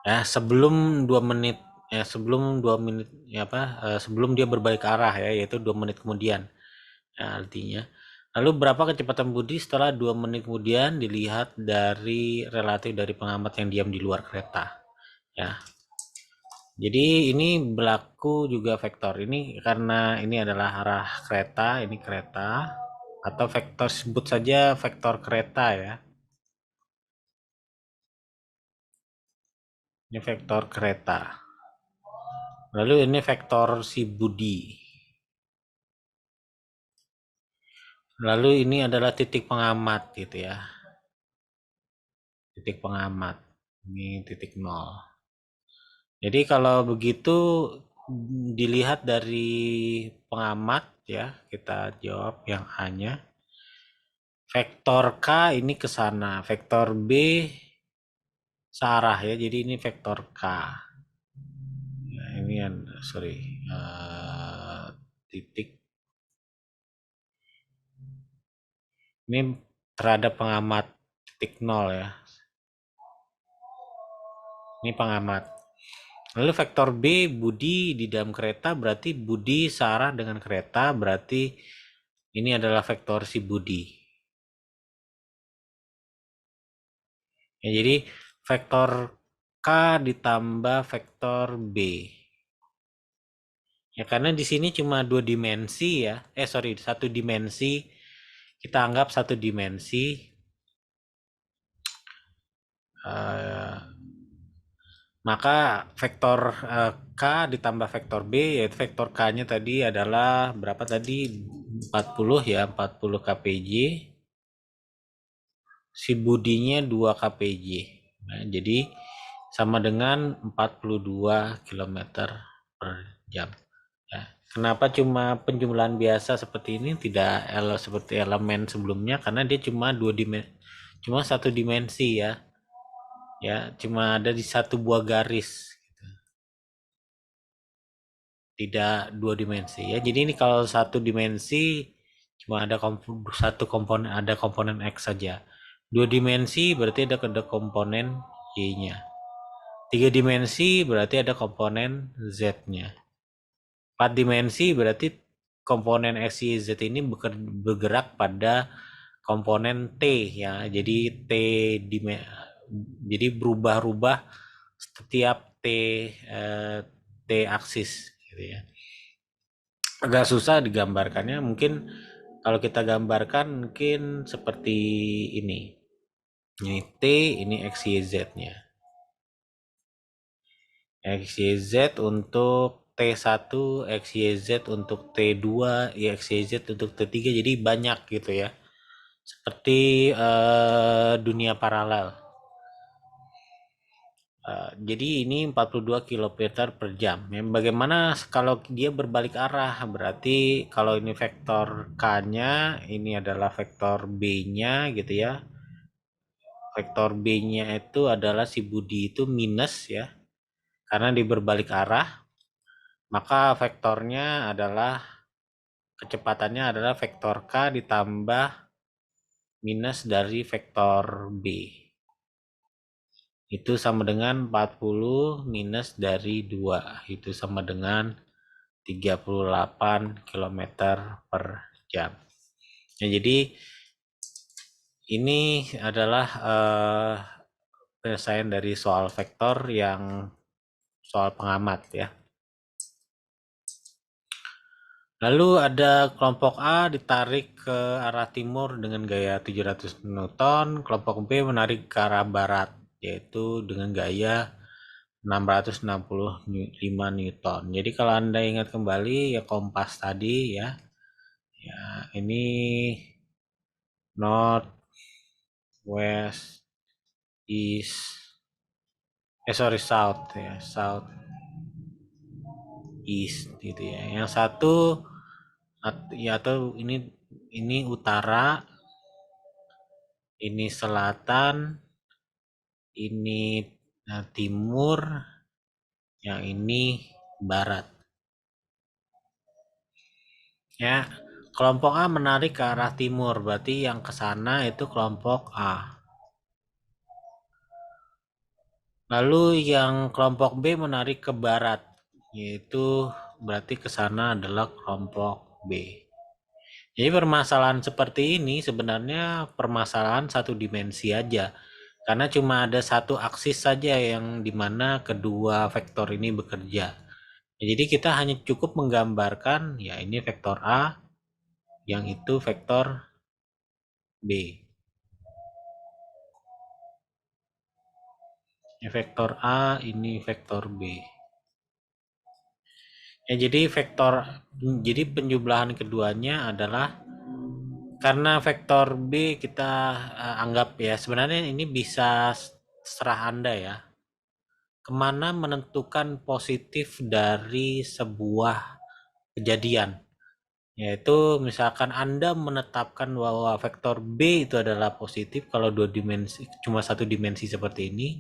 Ya, sebelum 2 menit ya, sebelum 2 menit ya sebelum dia berbalik arah ya, yaitu 2 menit kemudian. Ya, artinya lalu berapa kecepatan Budi setelah 2 menit kemudian dilihat dari relatif dari pengamat yang diam di luar kereta ya. Jadi ini berlaku juga vektor ini karena ini adalah arah kereta, ini kereta, atau vektor sebut saja vektor kereta ya. Ini vektor kereta. Lalu ini vektor si Budi. Lalu ini adalah titik pengamat gitu ya. Titik pengamat. Ini titik 0. Jadi kalau begitu dilihat dari pengamat ya, kita jawab yang A-nya. Vektor K ini ke sana, vektor B searah ya, jadi ini vektor K. Nah, ini yang sorry, titik. Ini terhadap pengamat titik nol ya. Ini pengamat. Lalu vektor B, Budi di dalam kereta, berarti Budi searah dengan kereta, berarti ini adalah vektor si Budi. Ya, jadi vektor K ditambah vektor B. Ya, karena di sini cuma dua dimensi ya. Satu dimensi. Kita anggap satu dimensi. Uh, Maka vektor K ditambah vektor B, yaitu vektor K-nya tadi adalah berapa tadi? 40 ya, 40 kpj. Si Budinya 2 kpj. Nah, jadi sama dengan 42 km per jam. Ya. Kenapa cuma penjumlahan biasa seperti ini, tidak seperti elemen sebelumnya? Karena dia cuma satu dimensi ya. Ya, cuma ada di satu buah garis. Tidak dua dimensi ya. Jadi ini kalau satu dimensi cuma ada satu komponen, ada komponen X saja. Dua dimensi berarti ada komponen Y-nya. Tiga dimensi berarti ada komponen Z-nya. Empat dimensi berarti komponen X, Y, Z ini bergerak pada komponen T ya. Jadi jadi berubah-ubah setiap T aksis gitu ya. Agak susah digambarkannya, mungkin kalau kita gambarkan mungkin seperti ini. Ini T, ini X, Y, Z-nya. X, Y, Z untuk T1, X, Y, Z untuk T2, X, Y, Z untuk T3, jadi banyak gitu ya. Seperti dunia paralel. Jadi ini 42 km per jam. Bagaimana kalau dia berbalik arah? Berarti kalau ini vektor K-nya, ini adalah vektor B-nya gitu ya. Vektor B-nya itu adalah si Budi itu minus ya. Karena di berbalik arah, maka vektornya adalah kecepatannya adalah vektor K ditambah minus dari vektor B. Itu sama dengan 40 minus dari 2. Itu sama dengan 38 km per jam. Ya, jadi ini adalah penyelesaian dari soal vektor yang soal pengamat ya. Lalu ada kelompok A ditarik ke arah timur dengan gaya 700 Newton, kelompok B menarik ke arah barat yaitu dengan gaya 665 Newton. Jadi kalau Anda ingat kembali ya kompas tadi ya. Ya, ini north, west, east, south ya, south, east gitu ya. Yang satu ya atau ini utara, ini selatan, ini timur, yang ini barat. Ya, kelompok A menarik ke arah timur, berarti yang ke sana itu kelompok A. Lalu yang kelompok B menarik ke barat, yaitu berarti ke sana adalah kelompok B. Jadi permasalahan seperti ini sebenarnya permasalahan satu dimensi aja. Karena cuma ada satu aksis saja yang dimana kedua vektor ini bekerja. Jadi kita hanya cukup menggambarkan ya ini vektor A, yang itu vektor B. Ini vektor A, ini vektor B. Ya, jadi penjumlahan keduanya adalah karena vektor B kita anggap ya sebenarnya ini bisa serah Anda ya. kemana menentukan positif dari sebuah kejadian. Yaitu misalkan Anda menetapkan bahwa vektor B itu adalah positif kalau dua dimensi, cuma satu dimensi seperti ini,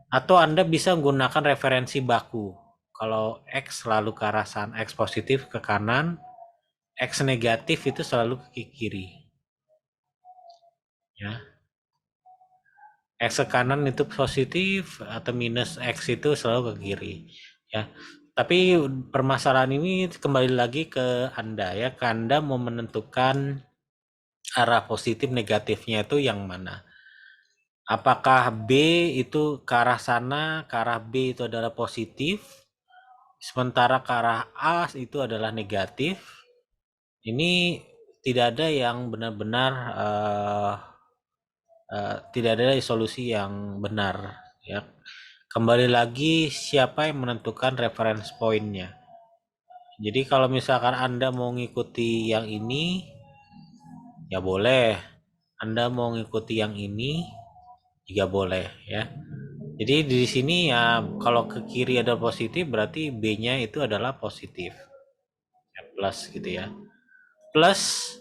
atau Anda bisa menggunakan referensi baku. Kalau X selalu ke arah sana, X positif ke kanan, X negatif itu selalu ke kiri. Ya. X ke kanan itu positif atau minus X itu selalu ke kiri. Ya. Tapi permasalahan ini kembali lagi ke Anda ya, ke Anda mau menentukan arah positif negatifnya itu yang mana. Apakah B itu ke arah sana, ke arah B itu adalah positif, sementara ke arah A itu adalah negatif. Ini tidak ada yang benar-benar tidak ada solusi yang benar ya. Kembali lagi siapa yang menentukan reference point-nya. Jadi kalau misalkan Anda mau ngikuti yang ini ya boleh. Anda mau ngikuti yang ini juga boleh ya. Jadi di sini ya kalau ke kiri ada positif berarti B-nya itu adalah positif. Ya, plus gitu ya. Plus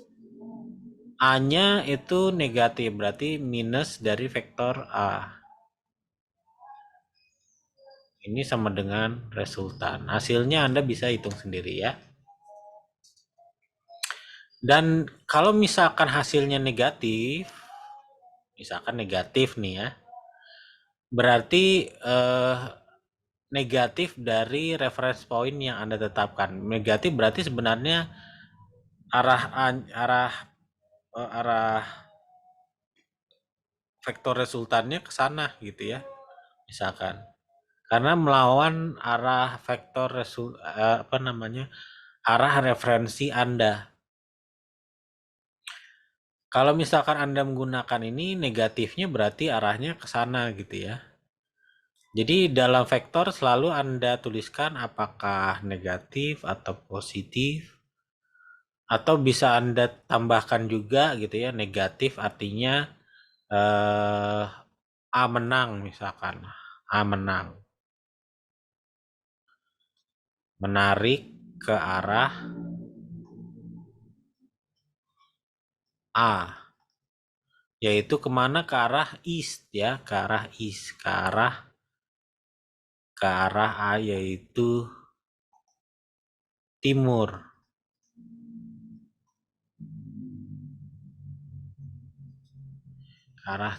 A-nya itu negatif berarti minus dari vektor A. Ini sama dengan resultan. Hasilnya Anda bisa hitung sendiri ya. Dan kalau misalkan hasilnya negatif, misalkan negatif nih ya, berarti negatif dari reference point yang Anda tetapkan. Negatif berarti sebenarnya arah arah arah vektor resultannya ke sana gitu ya. Misalkan. Karena melawan arah vektor arah referensi Anda. Kalau misalkan Anda menggunakan ini negatifnya berarti arahnya ke sana gitu ya. Jadi dalam vektor selalu Anda tuliskan apakah negatif atau positif. Atau bisa Anda tambahkan juga gitu ya, negatif artinya A menang misalkan. A menang. Menarik ke arah A. Yaitu kemana? Ke arah east ya, ke arah east, ke arah A yaitu timur.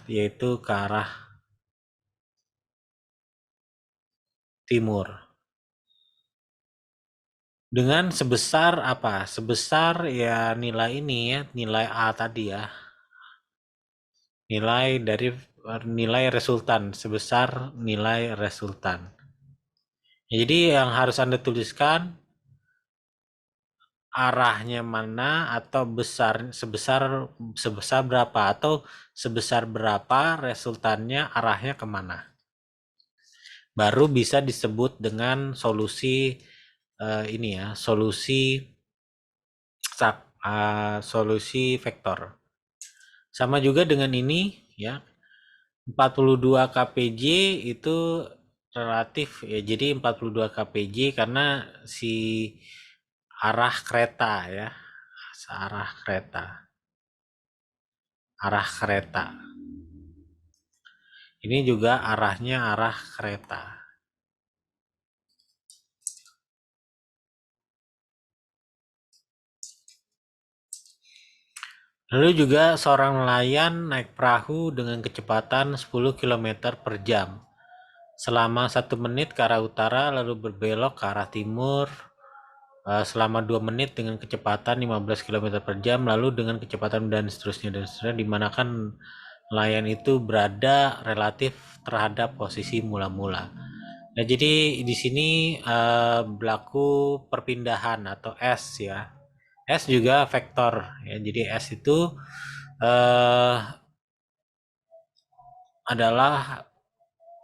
Yaitu ke arah timur. Dengan sebesar apa? Sebesar ya nilai ini ya, nilai A tadi ya. Nilai resultan sebesar nilai resultan. Jadi yang harus Anda tuliskan arahnya mana atau sebesar berapa atau sebesar berapa resultannya arahnya kemana. Baru bisa disebut dengan solusi ini ya, solusi vektor. Sama juga dengan ini ya. 42 kpj itu relatif ya. Jadi 42 kpj karena si arah kereta ya. Arah kereta. Ini juga arahnya arah kereta. Lalu juga seorang nelayan naik perahu dengan kecepatan 10 km per jam. Selama 1 menit ke arah utara lalu berbelok ke arah timur selama 2 menit dengan kecepatan 15 km per jam lalu dengan kecepatan dan seterusnya dimanakan nelayan itu berada relatif terhadap posisi mula-mula. Nah, jadi di sini berlaku perpindahan atau S ya. S juga vektor ya. Jadi S itu adalah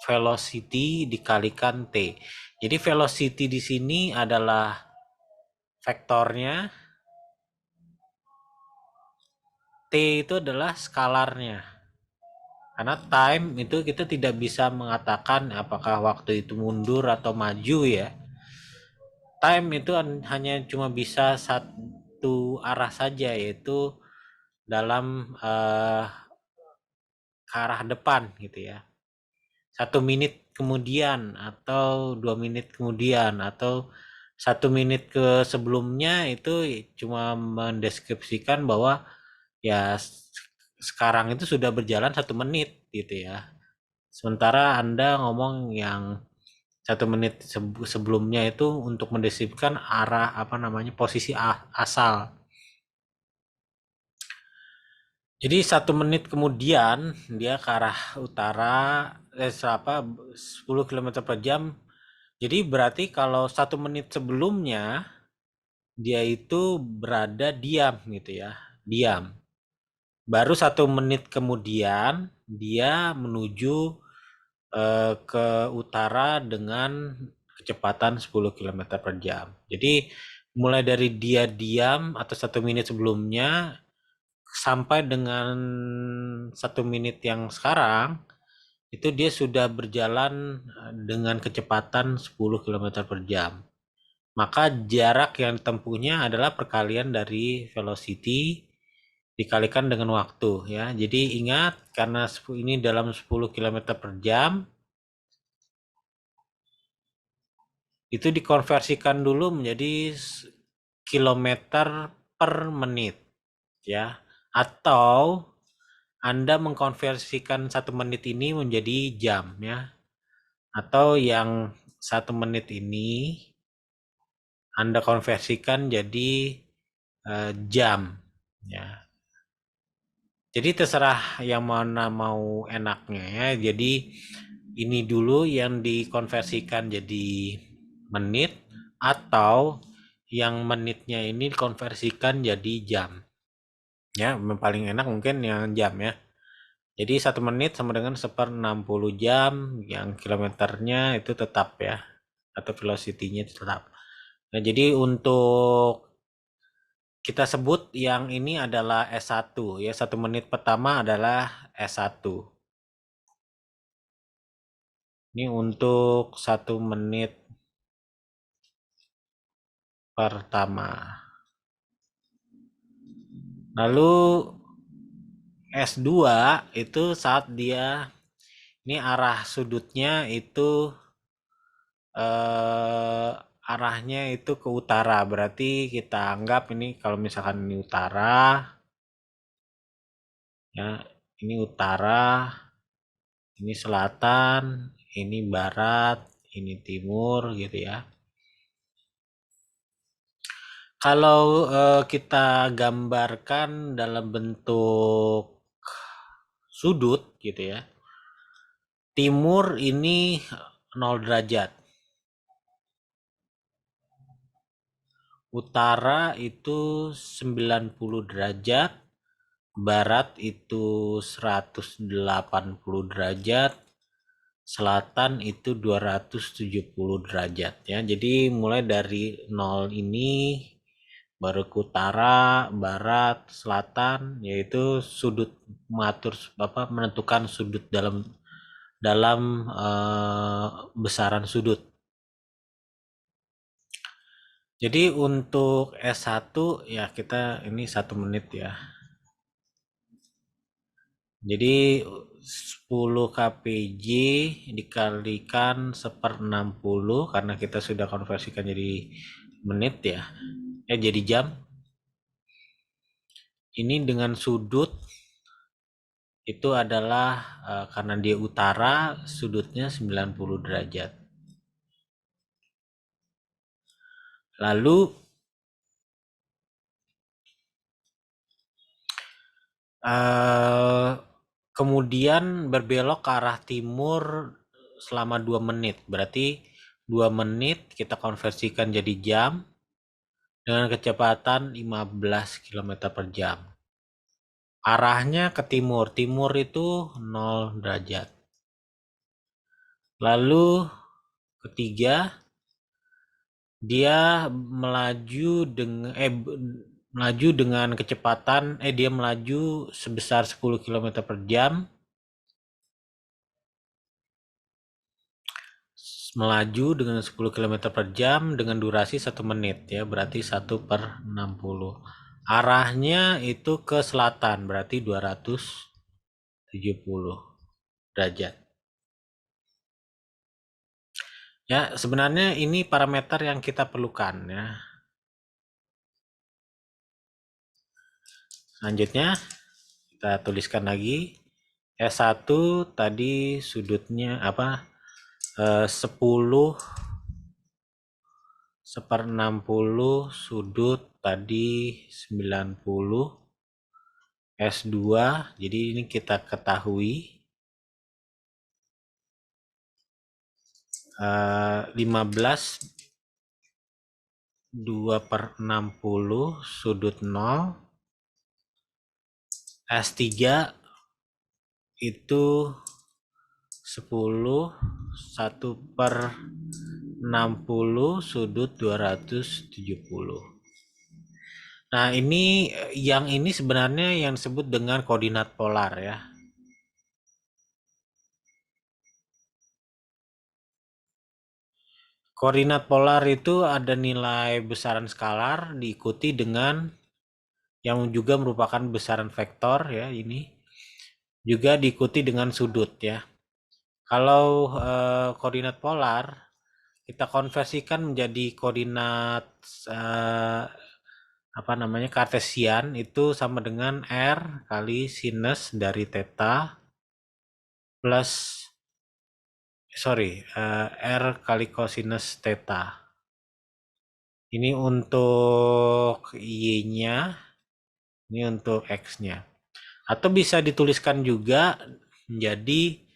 velocity dikalikan T. Jadi velocity di sini adalah vektornya, T itu adalah skalarnya. Karena time itu kita tidak bisa mengatakan apakah waktu itu mundur atau maju ya. Time itu hanya cuma bisa satu arah saja, yaitu dalam ke arah depan gitu ya. 1 menit kemudian atau 2 menit kemudian atau 1 menit ke sebelumnya itu cuma mendeskripsikan bahwa ya sekarang itu sudah berjalan 1 menit gitu ya. Sementara Anda ngomong yang 1 menit sebelumnya itu untuk mendeskripsikan arah apa namanya posisi asal. Jadi 1 menit kemudian dia ke arah utara, 10 km per jam. Jadi berarti kalau 1 menit sebelumnya dia itu berada diam gitu ya, diam. Baru 1 menit kemudian dia menuju ke utara dengan kecepatan 10 km per jam. Jadi mulai dari dia diam atau 1 menit sebelumnya sampai dengan 1 menit yang sekarang itu dia sudah berjalan dengan kecepatan 10 km per jam. Maka jarak yang ditempuhnya adalah perkalian dari velocity dikalikan dengan waktu ya. Jadi ingat karena ini dalam 10 km per jam itu dikonversikan dulu menjadi kilometer per menit ya. Atau Anda mengkonversikan 1 menit ini menjadi jam ya. Atau yang 1 menit ini Anda konversikan jadi jam ya. Jadi terserah yang mana mau enaknya ya. Jadi ini dulu yang dikonversikan jadi menit atau yang menitnya ini dikonversikan jadi jam. Ya, yang paling enak mungkin yang jam ya. Jadi 1 menit sama dengan 1/60 jam, yang kilometernya itu tetap ya, atau velocity-nya itu tetap. Nah, jadi untuk kita sebut yang ini adalah S1 ya, 1 menit pertama adalah S1. Ini untuk 1 menit pertama. Lalu S2 itu saat dia ini arah sudutnya itu arahnya itu ke utara. Berarti kita anggap ini kalau misalkan ini utara ya, ini utara, ini selatan, ini barat, ini timur gitu ya. Kalau kita gambarkan dalam bentuk sudut gitu ya. Timur ini 0 derajat. Utara itu 90 derajat. Barat itu 180 derajat. Selatan itu 270 derajat ya. Jadi mulai dari 0 ini baru ke utara, barat, selatan, yaitu sudut menentukan sudut dalam besaran sudut. Jadi untuk S1 ya kita ini 1 menit ya. Jadi 10 kpj dikalikan 1/60 karena kita sudah konversikan jadi menit ya. Jadi jam. Ini dengan sudut itu adalah karena dia utara, sudutnya 90 derajat. Lalu kemudian berbelok ke arah timur selama 2 menit. Berarti 2 menit kita konversikan jadi jam dengan kecepatan 15 km per jam. Arahnya ke timur. Timur itu 0 derajat. Lalu ketiga, dia melaju dengan kecepatan dia melaju sebesar 10 km per jam melaju dengan 10 km per jam dengan durasi 1 menit ya, berarti 1/60. Arahnya itu ke selatan, berarti 270 derajat. Ya, sebenarnya ini parameter yang kita perlukan ya. Selanjutnya kita tuliskan lagi S1 tadi sudutnya apa? 10 1/60 sudut tadi 90. S2 jadi ini kita ketahui 15 2/60 sudut 0. S3 itu 10 1/60 sudut 270. Nah, ini sebenarnya yang disebut dengan koordinat polar ya. Koordinat polar itu ada nilai besaran skalar diikuti dengan yang juga merupakan besaran vektor ya ini. Juga diikuti dengan sudut ya. Kalau koordinat polar kita konversikan menjadi koordinat kartesian itu sama dengan R kali sinus dari theta plus R kali kosinus theta. Ini untuk Y-nya, ini untuk X-nya. Atau bisa dituliskan juga menjadi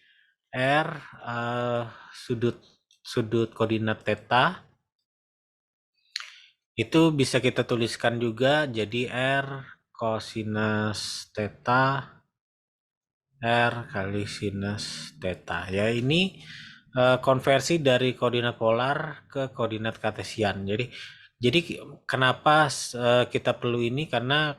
R sudut koordinat theta itu bisa kita tuliskan juga jadi R kosinus theta R kali sinus theta ya. Ini konversi dari koordinat polar ke koordinat kartesian. Jadi kenapa kita perlu ini, karena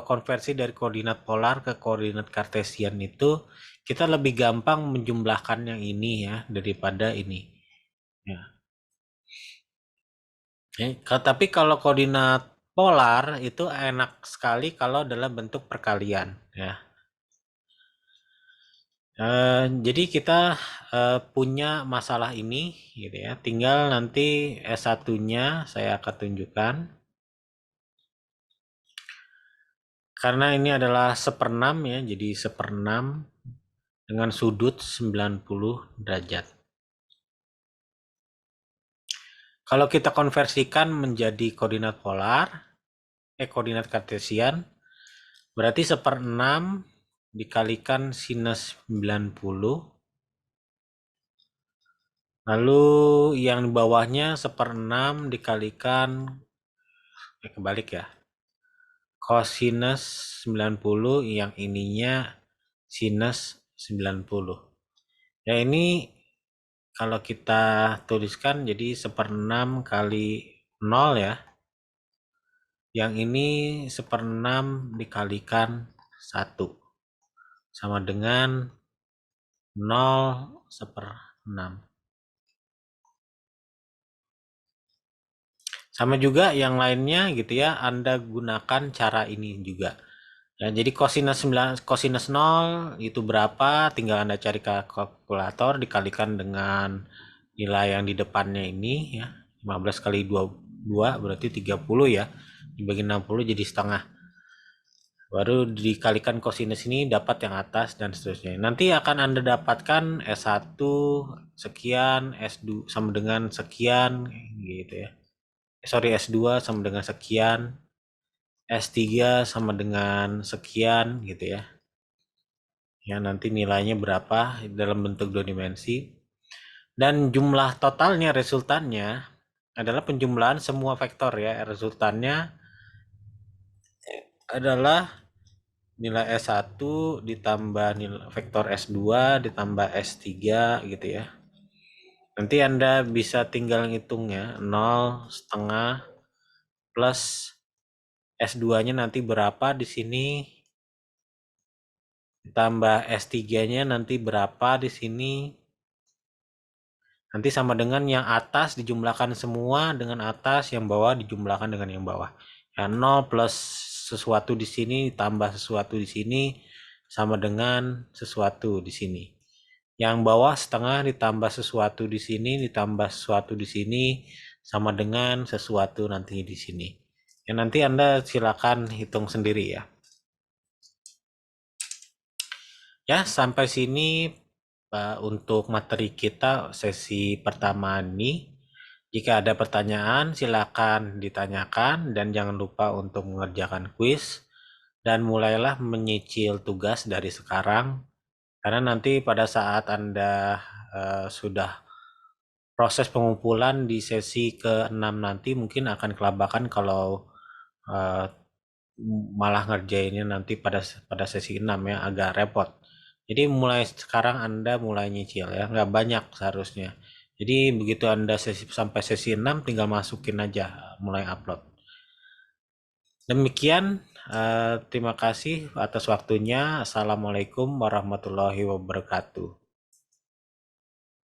konversi dari koordinat polar ke koordinat kartesian itu kita lebih gampang menjumlahkan yang ini ya daripada ini ya. Tapi kalau koordinat polar itu enak sekali kalau dalam bentuk perkalian ya. Jadi kita punya masalah ini gitu ya. Tinggal nanti S1-nya saya akan tunjukkan. Karena ini adalah 1/6 ya, jadi 1/6 dengan sudut 90 derajat. Kalau kita konversikan menjadi koordinat polar, koordinat kartesian, berarti 1/6 dikalikan sinus 90. Lalu yang di bawahnya 1/6 dikalikan, kebalik ya. Cosinus 90, yang ininya sinus 90. Ya ini kalau kita tuliskan jadi 1/6 kali 0 ya. Yang ini 1/6 dikalikan 1. Sama dengan 0/6. Sama juga yang lainnya gitu ya, Anda gunakan cara ini juga. Ya, jadi cosinus 0 itu berapa? Tinggal Anda cari ke kalkulator dikalikan dengan nilai yang di depannya ini ya. 15 kali 22 berarti 30 ya. Dibagi 60 jadi setengah. Baru dikalikan cosinus ini dapat yang atas dan seterusnya. Nanti akan Anda dapatkan S1 sekian, S2 sama dengan sekian gitu ya. S2 sama dengan sekian, S3 sama dengan sekian gitu ya. Ya, nanti nilainya berapa dalam bentuk 2 dimensi. Dan jumlah totalnya, resultannya adalah penjumlahan semua vektor ya. Resultannya adalah nilai S1 ditambah nilai vektor S2 ditambah S3 gitu ya. Nanti Anda bisa tinggal ngitungnya 0,5 plus S2-nya nanti berapa di sini, ditambah S3-nya nanti berapa di sini, Nanti sama dengan yang atas dijumlahkan semua dengan atas, yang bawah dijumlahkan dengan yang bawah. Yang 0 plus sesuatu di sini tambah sesuatu di sini sama dengan sesuatu di sini. Yang bawah setengah ditambah sesuatu di sini ditambah sesuatu di sini sama dengan sesuatu nanti di sini. Ya nanti Anda silakan hitung sendiri ya. Ya, sampai sini untuk materi kita sesi pertama ini. Jika ada pertanyaan, silakan ditanyakan dan jangan lupa untuk mengerjakan kuis dan mulailah menyicil tugas dari sekarang karena nanti pada saat Anda sudah proses pengumpulan di sesi ke-6 nanti mungkin akan kelabakan kalau uh, malah ngerjainnya nanti pada sesi 6 ya, agak repot. Jadi mulai sekarang Anda mulai nyicil ya, nggak banyak seharusnya. Jadi begitu Anda sampai sesi 6 tinggal masukin aja, mulai upload. Demikian, terima kasih atas waktunya. Assalamualaikum warahmatullahi wabarakatuh.